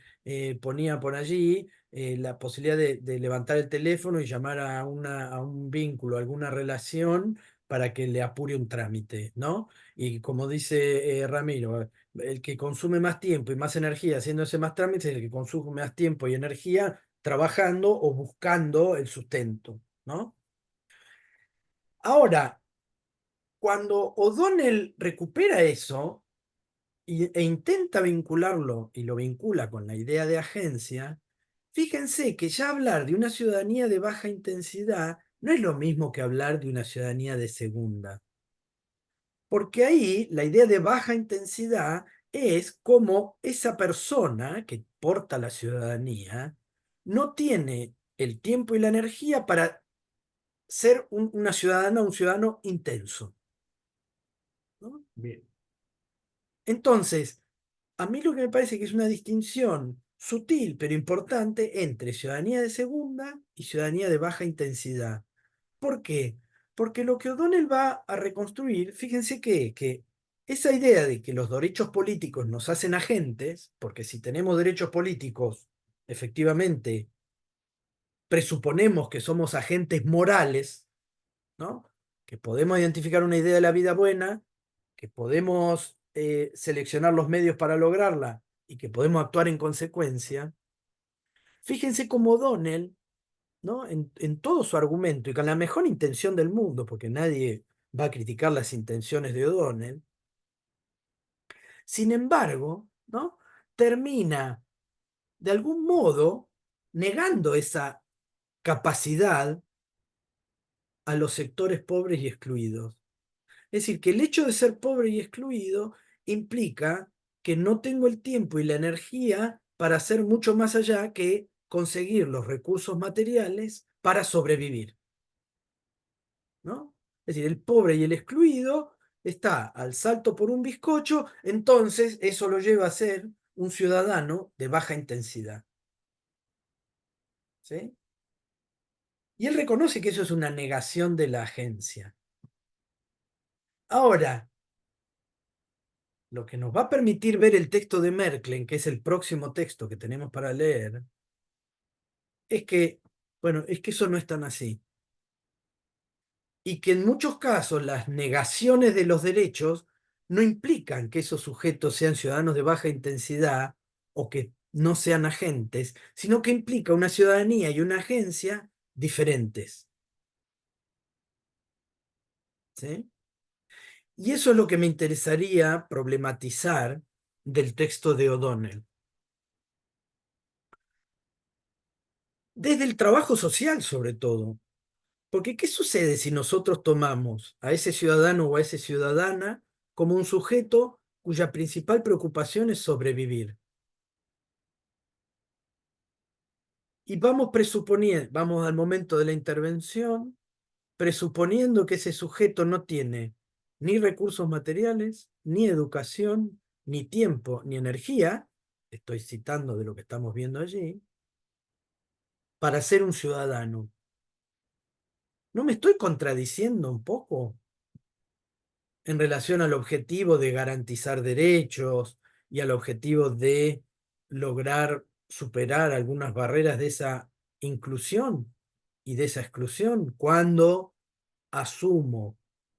ponía por allí, la posibilidad de levantar el teléfono y llamar a un vínculo, a alguna relación para que le apure un trámite, ¿no? Y como dice Ramiro, el que consume más tiempo y más energía haciéndose más trámites es el que consume más tiempo y energía trabajando o buscando el sustento, ¿no? Ahora, cuando O'Donnell recupera eso e intenta vincularlo, y lo vincula con la idea de agencia, fíjense que ya hablar de una ciudadanía de baja intensidad no es lo mismo que hablar de una ciudadanía de segunda. Porque ahí la idea de baja intensidad es como esa persona que porta la ciudadanía no tiene el tiempo y la energía para ser una ciudadana, un ciudadano intenso, ¿no? Bien. Entonces, a mí lo que me parece que es una distinción sutil pero importante entre ciudadanía de segunda y ciudadanía de baja intensidad. ¿Por qué? Porque lo que O'Donnell va a reconstruir, fíjense que esa idea de que los derechos políticos nos hacen agentes, porque si tenemos derechos políticos, efectivamente, presuponemos que somos agentes morales, ¿no? Que podemos identificar una idea de la vida buena, que podemos seleccionar los medios para lograrla y que podemos actuar en consecuencia. Fíjense cómo O'Donnell, ¿no? En todo su argumento y con la mejor intención del mundo, porque nadie va a criticar las intenciones de O'Donnell, sin embargo, ¿no? Termina de algún modo negando esa capacidad a los sectores pobres y excluidos. Es decir, que el hecho de ser pobre y excluido implica que no tengo el tiempo y la energía para hacer mucho más allá que conseguir los recursos materiales para sobrevivir, ¿no? Es decir, el pobre y el excluido está al salto por un bizcocho, entonces eso lo lleva a ser un ciudadano de baja intensidad. ¿Sí? Y él reconoce que eso es una negación de la agencia. Ahora, lo que nos va a permitir ver el texto de Merklen, que es el próximo texto que tenemos para leer, es que, bueno, es que eso no es tan así. Y que en muchos casos las negaciones de los derechos no implican que esos sujetos sean ciudadanos de baja intensidad o que no sean agentes, sino que implica una ciudadanía y una agencia diferentes. ¿Sí? Y eso es lo que me interesaría problematizar del texto de O'Donnell. Desde el trabajo social, sobre todo. Porque ¿qué sucede si nosotros tomamos a ese ciudadano o a esa ciudadana como un sujeto cuya principal preocupación es sobrevivir? Y vamos presuponiendo, vamos al momento de la intervención, presuponiendo que ese sujeto no tiene ni recursos materiales, ni educación, ni tiempo, ni energía, estoy citando de lo que estamos viendo allí, para ser un ciudadano. ¿No me estoy contradiciendo un poco en relación al objetivo de garantizar derechos y al objetivo de lograr superar algunas barreras de esa inclusión y de esa exclusión, cuando asumo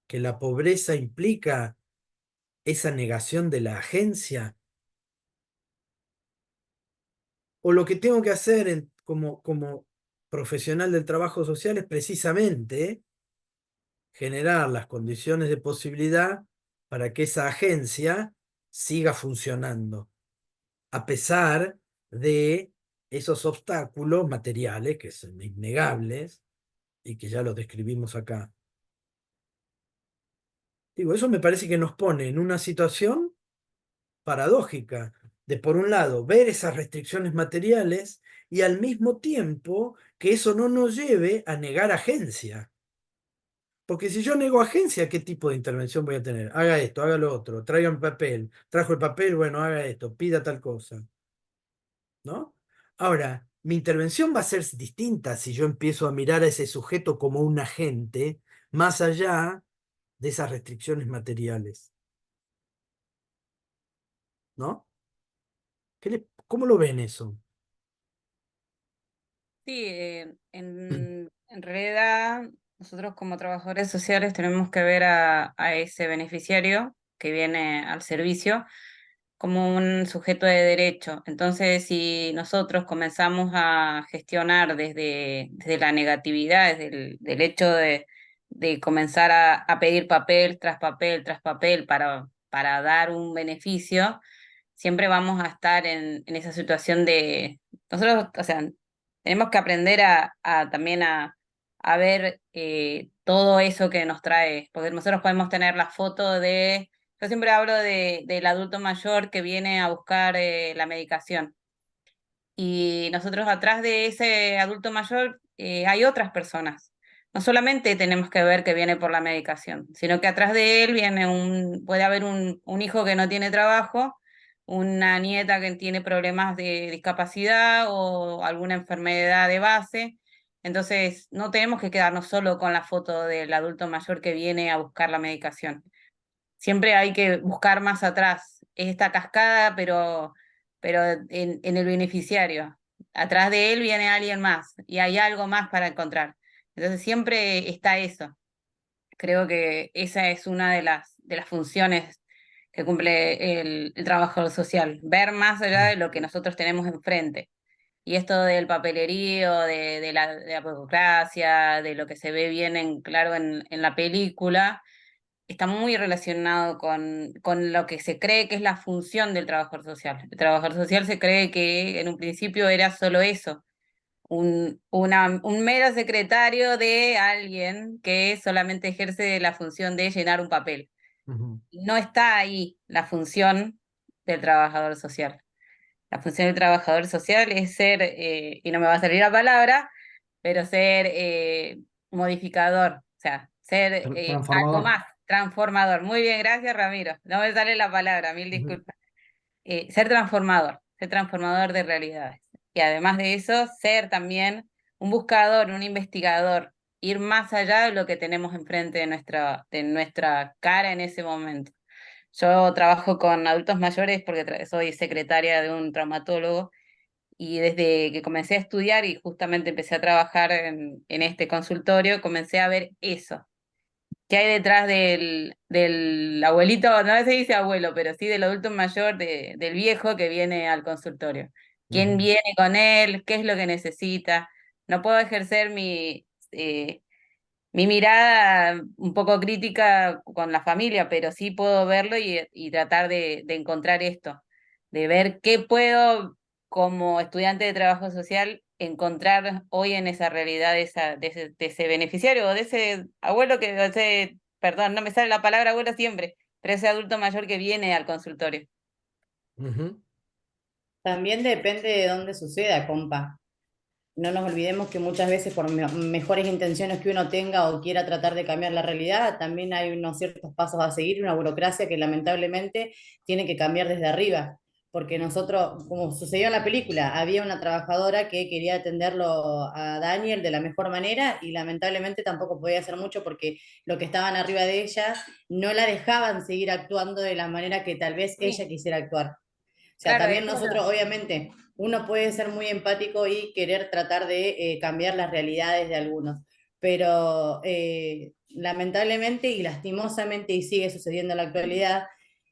que la pobreza implica esa negación de la agencia? O lo que tengo que hacer como profesional del trabajo social es precisamente generar las condiciones de posibilidad para que esa agencia siga funcionando, a pesar de esos obstáculos materiales que son innegables y que ya los describimos acá. Digo, eso me parece que nos pone en una situación paradójica de, por un lado, ver esas restricciones materiales y al mismo tiempo que eso no nos lleve a negar agencia. Porque si yo nego agencia, ¿qué tipo de intervención voy a tener? Haga esto, haga lo otro, traigan papel. Trajo el papel, bueno, haga esto, pida tal cosa. ¿No? Ahora, mi intervención va a ser distinta si yo empiezo a mirar a ese sujeto como un agente, más allá de esas restricciones materiales. ¿No? ¿Cómo lo ven eso? Sí, en realidad nosotros como trabajadores sociales tenemos que ver a ese beneficiario que viene al servicio como un sujeto de derecho. Entonces, si nosotros comenzamos a gestionar desde la negatividad, desde del hecho de comenzar a pedir papel tras papel para dar un beneficio, siempre vamos a estar en esa situación de, nosotros, o sea, tenemos que aprender también a ver todo eso que nos trae, porque nosotros podemos tener la foto yo siempre hablo del adulto mayor que viene a buscar la medicación. Y nosotros atrás de ese adulto mayor hay otras personas. No solamente tenemos que ver que viene por la medicación, sino que atrás de él puede haber un hijo que no tiene trabajo, una nieta que tiene problemas de discapacidad o alguna enfermedad de base. Entonces, no tenemos que quedarnos solo con la foto del adulto mayor que viene a buscar la medicación. Siempre hay que buscar más atrás. Es esta cascada, pero en el beneficiario. Atrás de él viene alguien más y hay algo más para encontrar. Entonces siempre está eso. Creo que esa es una de las funciones que cumple el trabajador social, ver más allá de lo que nosotros tenemos enfrente. Y esto del papelerío, de la burocracia, de lo que se ve bien claro en la película, está muy relacionado con lo que se cree que es la función del trabajador social. El trabajador social se cree que en un principio era solo eso, un mero secretario de alguien que solamente ejerce la función de llenar un papel. Ujú. No está ahí la función del trabajador social. La función del trabajador social es ser, y no me va a salir la palabra, pero ser modificador, o sea, ser algo Transformador. más, transformador. Muy bien, gracias Ramiro. No me sale la palabra, mil Ujú. disculpas. Ser transformador de realidades. Y además de eso, ser también un buscador, un investigador, ir más allá de lo que tenemos enfrente de nuestra cara en ese momento. Yo trabajo con adultos mayores porque soy secretaria de un traumatólogo y desde que comencé a estudiar y justamente empecé a trabajar en este consultorio, comencé a ver eso. ¿Qué hay detrás del abuelito? No se dice abuelo, pero sí del adulto mayor, del viejo que viene al consultorio. ¿Quién Ujú. viene con él? ¿Qué es lo que necesita? No puedo ejercer mi mirada un poco crítica con la familia, pero sí puedo verlo y tratar de encontrar esto, de ver qué puedo como estudiante de trabajo social encontrar hoy en esa realidad de ese beneficiario o de ese abuelo perdón, no me sale la palabra abuelo siempre, pero ese adulto mayor que viene al consultorio. Ujú. También depende de dónde suceda, compa. No nos olvidemos que muchas veces por mejores intenciones que uno tenga o quiera tratar de cambiar la realidad, también hay unos ciertos pasos a seguir, una burocracia que lamentablemente tiene que cambiar desde arriba. Porque nosotros, como sucedió en la película, había una trabajadora que quería atenderlo a Daniel de la mejor manera y lamentablemente tampoco podía hacer mucho porque lo que estaban arriba de ella no la dejaban seguir actuando de la manera que tal vez ella Sí, quisiera actuar. O sea, claro, también eso nosotros, obviamente, uno puede ser muy empático y querer tratar de cambiar las realidades de algunos, pero lamentablemente y lastimosamente, y sigue sucediendo en la actualidad,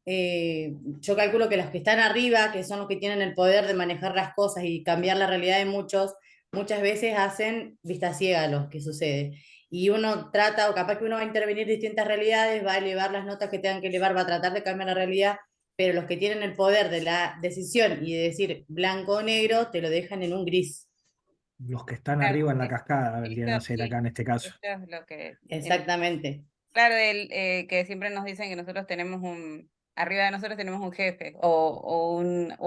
yo calculo que los que están arriba, que son los que tienen el poder de manejar las cosas y cambiar la realidad de muchos, muchas veces hacen vista ciega a lo que sucede. Y uno trata, o capaz que uno va a intervenir distintas realidades, va a elevar las notas que tengan que elevar, va a tratar de cambiar la realidad, pero los que tienen el poder de la decisión y de decir blanco o negro, te lo dejan en un gris. Los que están claro, arriba en la cascada vendrían a ser sí, acá en este caso. esto es lo que Exactamente. claro, que siempre nos dicen que nosotros arriba de nosotros tenemos un jefe o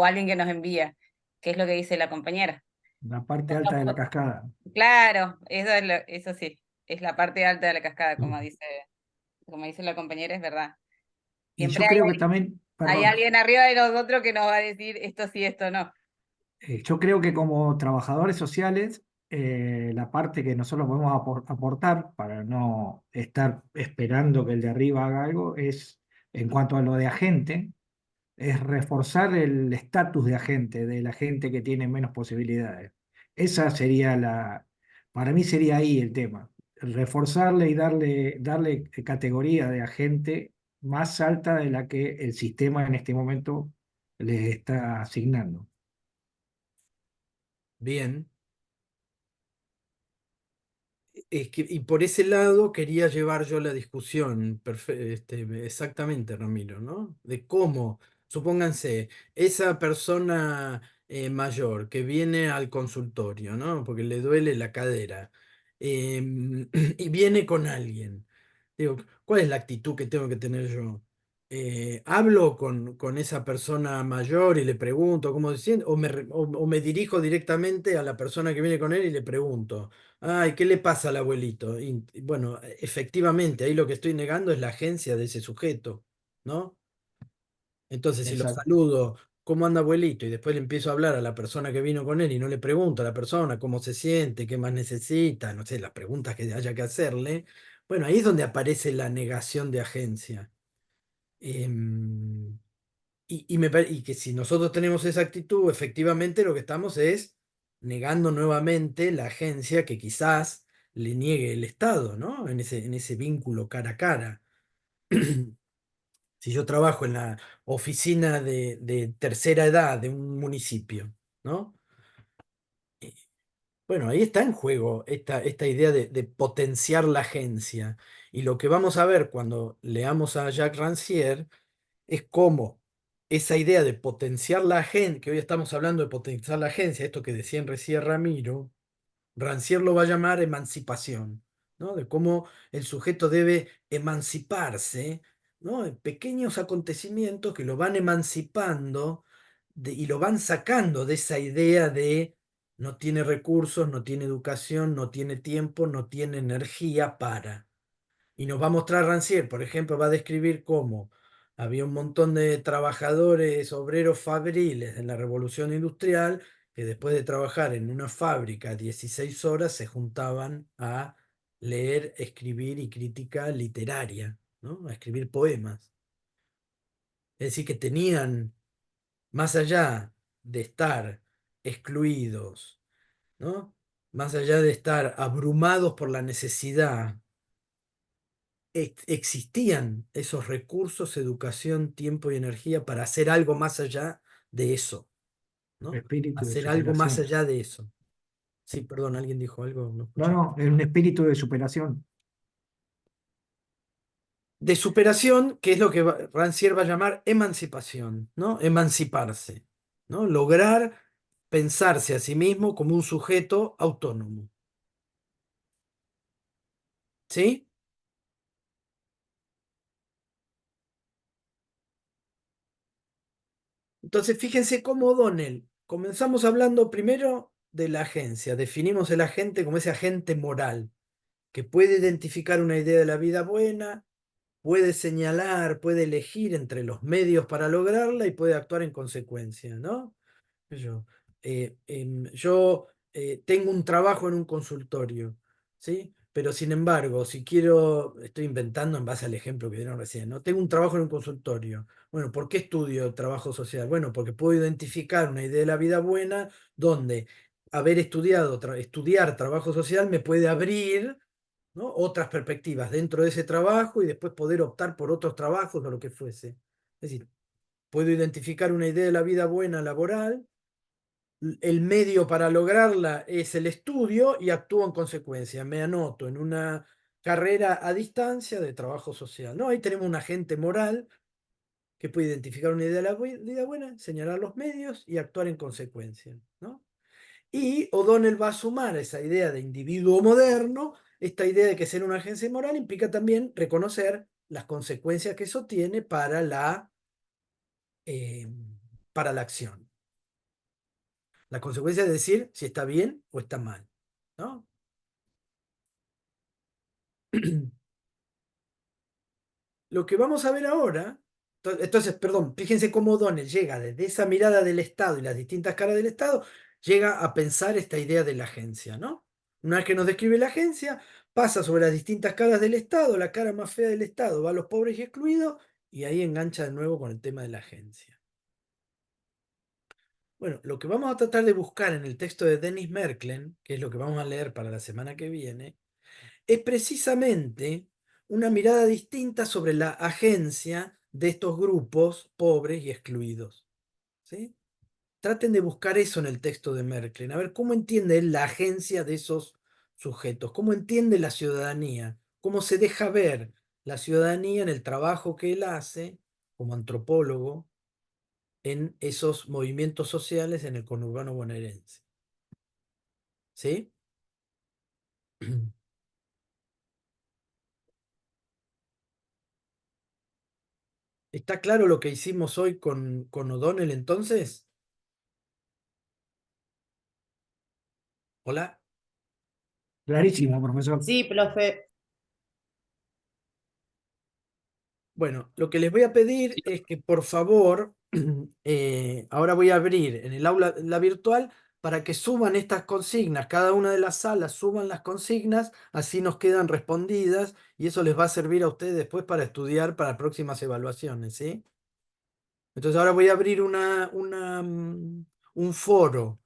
alguien que nos envía, que es lo que dice la compañera. La parte Bueno, alta de la cascada. claro, eso sí, es la parte alta de la cascada, como dice la compañera, es verdad. Y Siempre yo hay, creo que también, hay perdón, alguien arriba de nosotros que nos va a decir esto sí, esto no. yo creo que como trabajadores sociales, la parte que nosotros podemos aportar para no estar esperando que el de arriba haga algo es, en cuanto a lo de agente, es reforzar el estatus de agente, de la gente que tiene menos posibilidades. Esa sería para mí sería ahí el tema, reforzarle y darle categoría de agente más alta de la que el sistema en este momento le está asignando. Bien. Y por ese lado quería llevar yo la discusión, exactamente, Ramiro, ¿no? De cómo, supónganse, esa persona mayor que viene al consultorio, ¿no? Porque le duele la cadera, y viene con alguien. Digo, ¿cuál es la actitud que tengo que tener yo? ¿Hablo con esa persona mayor y le pregunto cómo se siente? ¿O me dirijo directamente a la persona que viene con él y le pregunto, ay, ¿qué le pasa al abuelito? Y bueno, efectivamente, ahí lo que estoy negando es la agencia de ese sujeto, ¿no? Entonces, si lo Exacto. saludo, ¿cómo anda abuelito? Y después le empiezo a hablar a la persona que vino con él y no le pregunto a la persona cómo se siente, qué más necesita, no sé, las preguntas que haya que hacerle. Bueno, ahí es donde aparece la negación de agencia. Em, y que si nosotros tenemos esa actitud, efectivamente lo que estamos es negando nuevamente la agencia que quizás le niegue el Estado, ¿no? En ese vínculo cara a cara. Si yo trabajo en la oficina de tercera edad de un municipio, ¿no? Eh, Bueno, ahí está en juego esta idea de potenciar la agencia. Y lo que vamos a ver cuando leamos a Jacques Rancière es cómo esa idea de potenciar la agencia, que hoy estamos hablando de potenciar la agencia, esto que decía recién Ramiro, Rancière lo va a llamar emancipación, ¿no? De cómo el sujeto debe emanciparse, ¿no? En pequeños acontecimientos que lo van emancipando y lo van sacando de esa idea de no tiene recursos, no tiene educación, no tiene tiempo, no tiene energía para. Y nos va a mostrar Rancière, por ejemplo, va a describir cómo había un montón de trabajadores, obreros fabriles en la Revolución Industrial que después de trabajar en una fábrica 16 horas se juntaban a leer, escribir y crítica literaria, ¿no? A escribir poemas. Es decir, que tenían, más allá de estar excluidos, ¿no? Más allá de estar abrumados por la necesidad, existían esos recursos, educación, tiempo y energía para hacer algo más allá de eso, ¿no? Espíritu de Hacer algo más superación. allá de eso. Sí, perdón, alguien dijo algo, no No, escuché. no, es un espíritu de superación. De superación, que es lo que Rancière va a llamar emancipación, ¿no? Emanciparse, ¿no? Lograr pensarse a sí mismo como un sujeto autónomo. ¿Sí? Entonces, fíjense cómo O'Donnell, comenzamos hablando primero de la agencia, definimos el agente como ese agente moral que puede identificar una idea de la vida buena, puede señalar, puede elegir entre los medios para lograrla y puede actuar en consecuencia, ¿no? Yo, tengo un trabajo en un consultorio, ¿sí? Pero sin embargo, si quiero, estoy inventando en base al ejemplo que dieron recién, ¿no? Tengo un trabajo en un consultorio. Bueno, ¿por qué estudio trabajo social? Bueno, porque puedo identificar una idea de la vida buena donde haber estudiado, estudiar trabajo social me puede abrir, ¿no? Otras perspectivas dentro de ese trabajo y después poder optar por otros trabajos o lo que fuese. Es decir, puedo identificar una idea de la vida buena laboral, el medio para lograrla es el estudio y actúo en consecuencia. Me anoto en una carrera a distancia de trabajo social, ¿no? Ahí tenemos un agente moral que puede identificar una idea de la vida buena, señalar los medios y actuar en consecuencia, ¿no? Y O'Donnell va a sumar a esa idea de individuo moderno, esta idea de que ser una agencia moral implica también reconocer las consecuencias que eso tiene eh, para la acción. La consecuencia de decir si está bien o está mal, ¿no? Lo que vamos a ver ahora, entonces, perdón, fíjense cómo O'Donnell llega desde esa mirada del Estado y las distintas caras del Estado, llega a pensar esta idea de la agencia, ¿no? Una vez que nos describe la agencia, pasa sobre las distintas caras del Estado, la cara más fea del Estado va a los pobres y excluidos, y ahí engancha de nuevo con el tema de la agencia. Bueno, lo que vamos a tratar de buscar en el texto de Dennis Merklen, que es lo que vamos a leer para la semana que viene, es precisamente una mirada distinta sobre la agencia de estos grupos pobres y excluidos. ¿Sí? Traten de buscar eso en el texto de Merkel, a ver cómo entiende él la agencia de esos sujetos, cómo entiende la ciudadanía, cómo se deja ver la ciudadanía en el trabajo que él hace como antropólogo, en esos movimientos sociales en el conurbano bonaerense. ¿Sí? ¿Está claro lo que hicimos hoy con O'Donnell entonces? ¿Hola? Clarísimo, profesor. Sí, profe. Bueno, lo que les voy a pedir es que por favor, ahora voy a abrir en el aula la virtual para que suban estas consignas, cada una de las salas suban las consignas, así nos quedan respondidas y eso les va a servir a ustedes después para estudiar para próximas evaluaciones, ¿sí? Entonces ahora voy a abrir un foro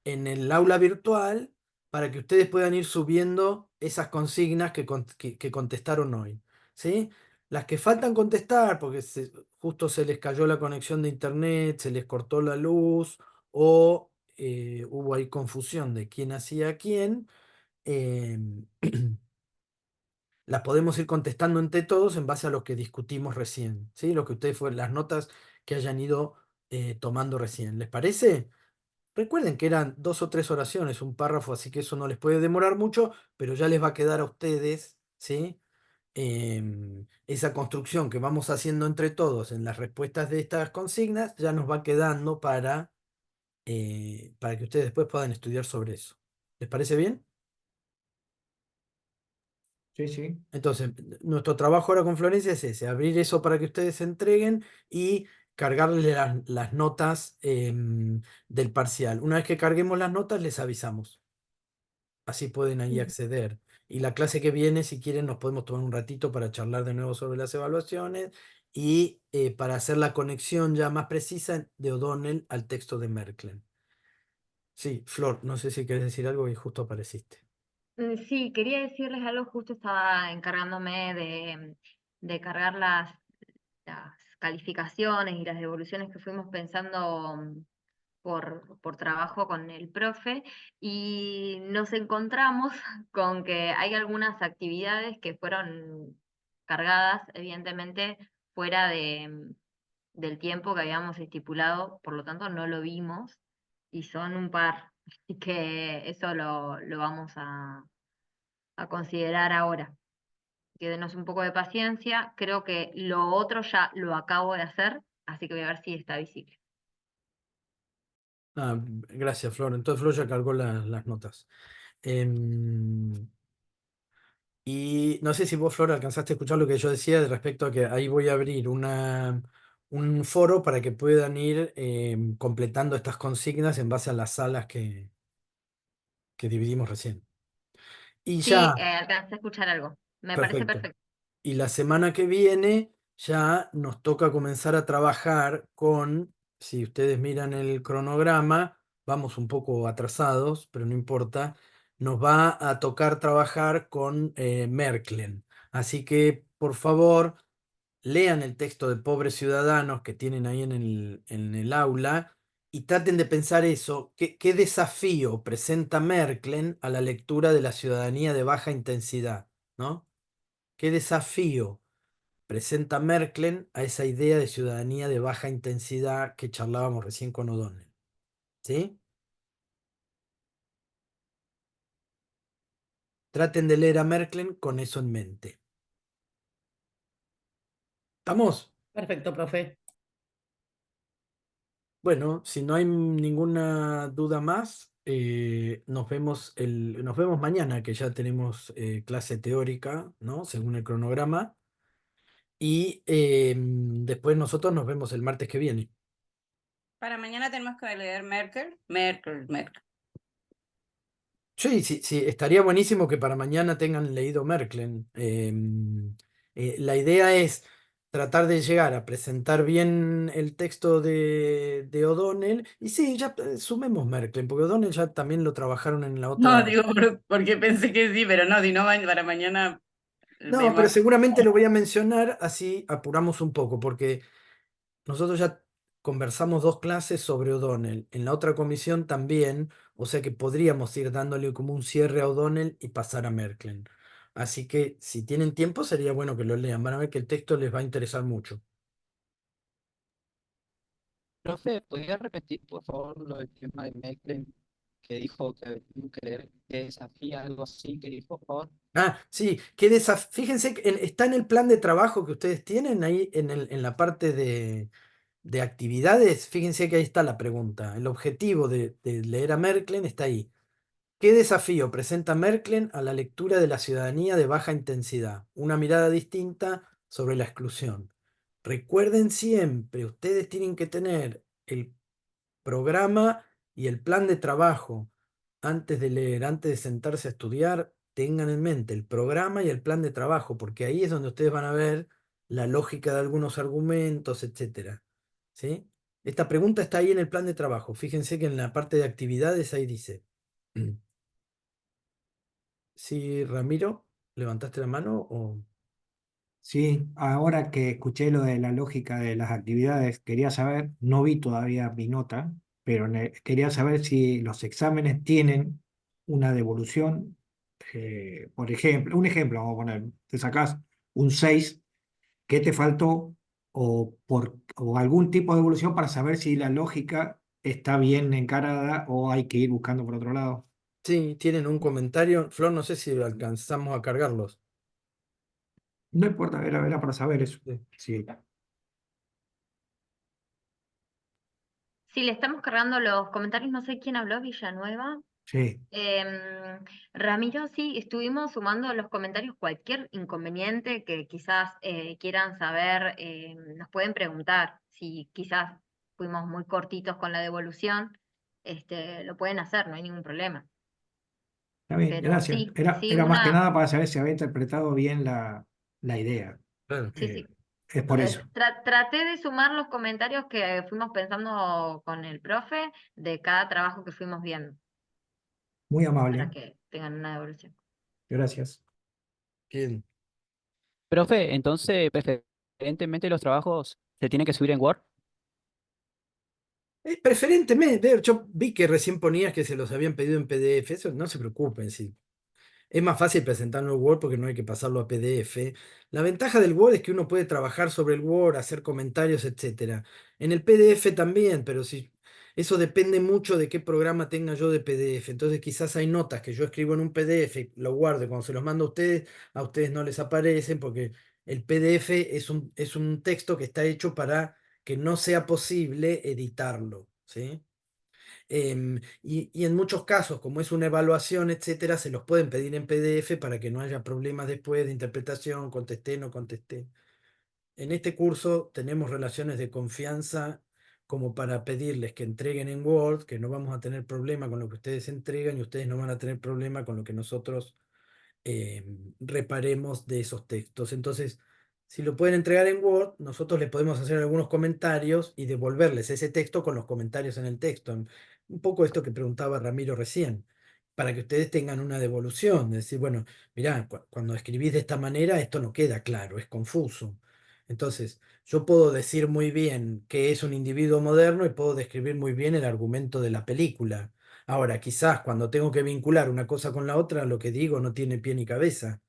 en el aula virtual para que ustedes puedan ir subiendo esas consignas que contestaron hoy. ¿Sí? Las que faltan contestar, porque justo se les cayó la conexión de internet, se les cortó la luz o hubo ahí confusión de quién hacía quién, em, las podemos ir contestando entre todos en base a lo que discutimos recién. ¿Sí? Lo que ustedes fueron, las notas que hayan ido tomando recién. ¿Les parece? Recuerden que eran 2 o 3 oraciones, un párrafo, así que eso no les puede demorar mucho, pero ya les va a quedar a ustedes, ¿sí? Esa construcción que vamos haciendo entre todos en las respuestas de estas consignas ya nos va quedando para que ustedes después puedan estudiar sobre eso. ¿Les parece bien? Sí, sí. Entonces, nuestro trabajo ahora con Florencia es ese, abrir eso para que ustedes se entreguen y cargarle las notas del parcial. Una vez que carguemos las notas, les avisamos. Así pueden ahí acceder. Y la clase que viene, si quieren, nos podemos tomar un ratito para charlar de nuevo sobre las evaluaciones y para hacer la conexión ya más precisa de O'Donnell al texto de Merkle. Sí, Flor, no sé si querés decir algo y justo apareciste. Sí, quería decirles algo, justo estaba encargándome de cargar las calificaciones y las devoluciones que fuimos pensando por trabajo con el profe y nos encontramos con que hay algunas actividades que fueron cargadas, evidentemente, fuera del tiempo que habíamos estipulado, por lo tanto no lo vimos y son un par, así que eso lo vamos a considerar ahora. Que denos un poco de paciencia, creo que lo otro ya lo acabo de hacer, así que voy a ver si está visible. Ah, gracias, Flor. Entonces Flor ya cargó las notas. Em, y no sé si vos, Flor, alcanzaste a escuchar lo que yo decía de respecto a que ahí voy a abrir un foro para que puedan ir completando estas consignas en base a las salas que dividimos recién. Y Sí, ya, alcancé a escuchar algo. Me parece perfecto. perfecto. Y la semana que viene ya nos toca comenzar a trabajar con, si ustedes miran el cronograma, vamos un poco atrasados, pero no importa, nos va a tocar trabajar con Merklen. Así que, por favor, lean el texto de Pobres Ciudadanos que tienen ahí en el aula y traten de pensar eso, qué desafío presenta Merklen a la lectura de la ciudadanía de baja intensidad, ¿no? ¿Qué desafío presenta Merklen a esa idea de ciudadanía de baja intensidad que charlábamos recién con O'Donnell? ¿Sí? Traten de leer a Merklen con eso en mente. ¿Estamos? Perfecto, profe. Bueno, si no hay ninguna duda más, nos vemos mañana, que ya tenemos clase teórica, ¿no? Según el cronograma. Y después nosotros nos vemos el martes que viene. Para mañana tenemos que leer Merkel. Sí, sí, sí, estaría buenísimo que para mañana tengan leído Merklen. La idea es tratar de llegar a presentar bien el texto de O'Donnell. Y sí, ya sumemos Merklen, porque O'Donnell ya también lo trabajaron en la No, otra. digo porque pensé que sí, pero no, si no, para mañana No, pero vemos. seguramente lo voy a mencionar, así apuramos un poco, porque nosotros ya conversamos 2 clases sobre O'Donnell, en la otra comisión también, o sea que podríamos ir dándole como un cierre a O'Donnell y pasar a Merklen. Así que si tienen tiempo sería bueno que lo lean, van a ver que el texto les va a interesar mucho. Profe, ¿podría repetir, por favor, lo del tema de Mecklin, que dijo que desafía algo así, que dijo, por favor? Ah, sí, fíjense que está en el plan de trabajo que ustedes tienen ahí en la parte de actividades. Fíjense que ahí está la pregunta. El objetivo de leer a Merklen está ahí. ¿Qué desafío presenta Merklen a la lectura de la ciudadanía de baja intensidad? Una mirada distinta sobre la exclusión. Recuerden siempre, ustedes tienen que tener el programa y el plan de trabajo antes de leer, antes de sentarse a estudiar. Tengan en mente el programa y el plan de trabajo, porque ahí es donde ustedes van a ver la lógica de algunos argumentos, etcétera. ¿Sí? Esta pregunta está ahí en el plan de trabajo. Fíjense que en la parte de actividades ahí dice. Sí, Ramiro, ¿levantaste la mano o...? Sí, ahora que escuché lo de la lógica de las actividades, quería saber, no vi todavía mi nota, pero quería saber si los exámenes tienen una devolución. Por ejemplo, un ejemplo, vamos a poner, te sacás un 6, ¿qué te faltó? O algún tipo de devolución para saber si la lógica está bien encarada o hay que ir buscando por otro lado. Sí, tienen un comentario. Flor, no sé si alcanzamos a cargarlos. No importa, era para saber eso. Sí. Sí, Sí, le estamos cargando los comentarios, no sé quién habló, Villanueva. sí. Ramiro, sí, estuvimos sumando los comentarios cualquier inconveniente que quizás quieran saber, nos pueden preguntar si quizás fuimos muy cortitos con la devolución, lo pueden hacer, no hay ningún problema. Está bien, Pero gracias. sí, sí, Era más que nada para saber si había interpretado bien la idea. Claro. sí, sí. Es por eso. Traté de sumar los comentarios que fuimos pensando con el profe de cada trabajo que fuimos viendo, Muy para amable. que tengan una devolución. Gracias. Bien. Profe, entonces, preferentemente los trabajos se tienen que subir en Word. Preferentemente, yo vi que recién ponías que se los habían pedido en PDF. Eso no se preocupen, sí. Es más fácil presentarlo en Word porque no hay que pasarlo a PDF. La ventaja del Word es que uno puede trabajar sobre el Word, hacer comentarios, etcétera. En el PDF también, pero si eso depende mucho de qué programa tenga yo de PDF. Entonces quizás hay notas que yo escribo en un PDF, lo guardo y cuando se los mando a ustedes no les aparecen porque el PDF es un texto que está hecho para que no sea posible editarlo, ¿sí? Y en muchos casos, como es una evaluación, etcétera, se los pueden pedir en PDF para que no haya problemas después de interpretación, contesté, no contesté. En este curso tenemos relaciones de confianza como para pedirles que entreguen en Word, que no vamos a tener problema con lo que ustedes entregan y ustedes no van a tener problema con lo que nosotros eh, reparemos de esos textos. Entonces, si lo pueden entregar en Word, nosotros les podemos hacer algunos comentarios y devolverles ese texto con los comentarios en el texto. Un poco esto que preguntaba Ramiro recién, para que ustedes tengan una devolución, de decir, bueno, mirá, cuando escribís de esta manera, esto no queda claro, es confuso. Entonces, yo puedo decir muy bien que es un individuo moderno y puedo describir muy bien el argumento de la película. Ahora, quizás cuando tengo que vincular una cosa con la otra, lo que digo no tiene pie ni cabeza.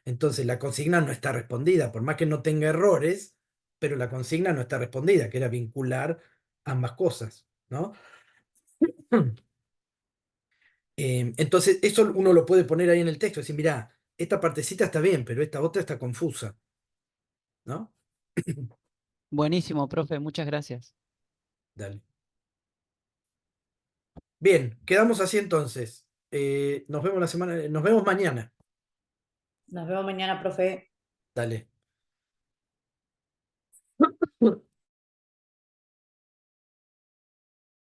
Entonces, la consigna no está respondida, por más que no tenga errores, pero la consigna no está respondida, que era vincular ambas cosas, ¿no? Entonces, eso uno lo puede poner ahí en el texto, decir, mirá, esta partecita está bien, pero esta otra está confusa, ¿no? Buenísimo, profe, muchas gracias. Dale. Bien, quedamos así entonces. Nos vemos mañana. Nos vemos mañana, profe. Dale.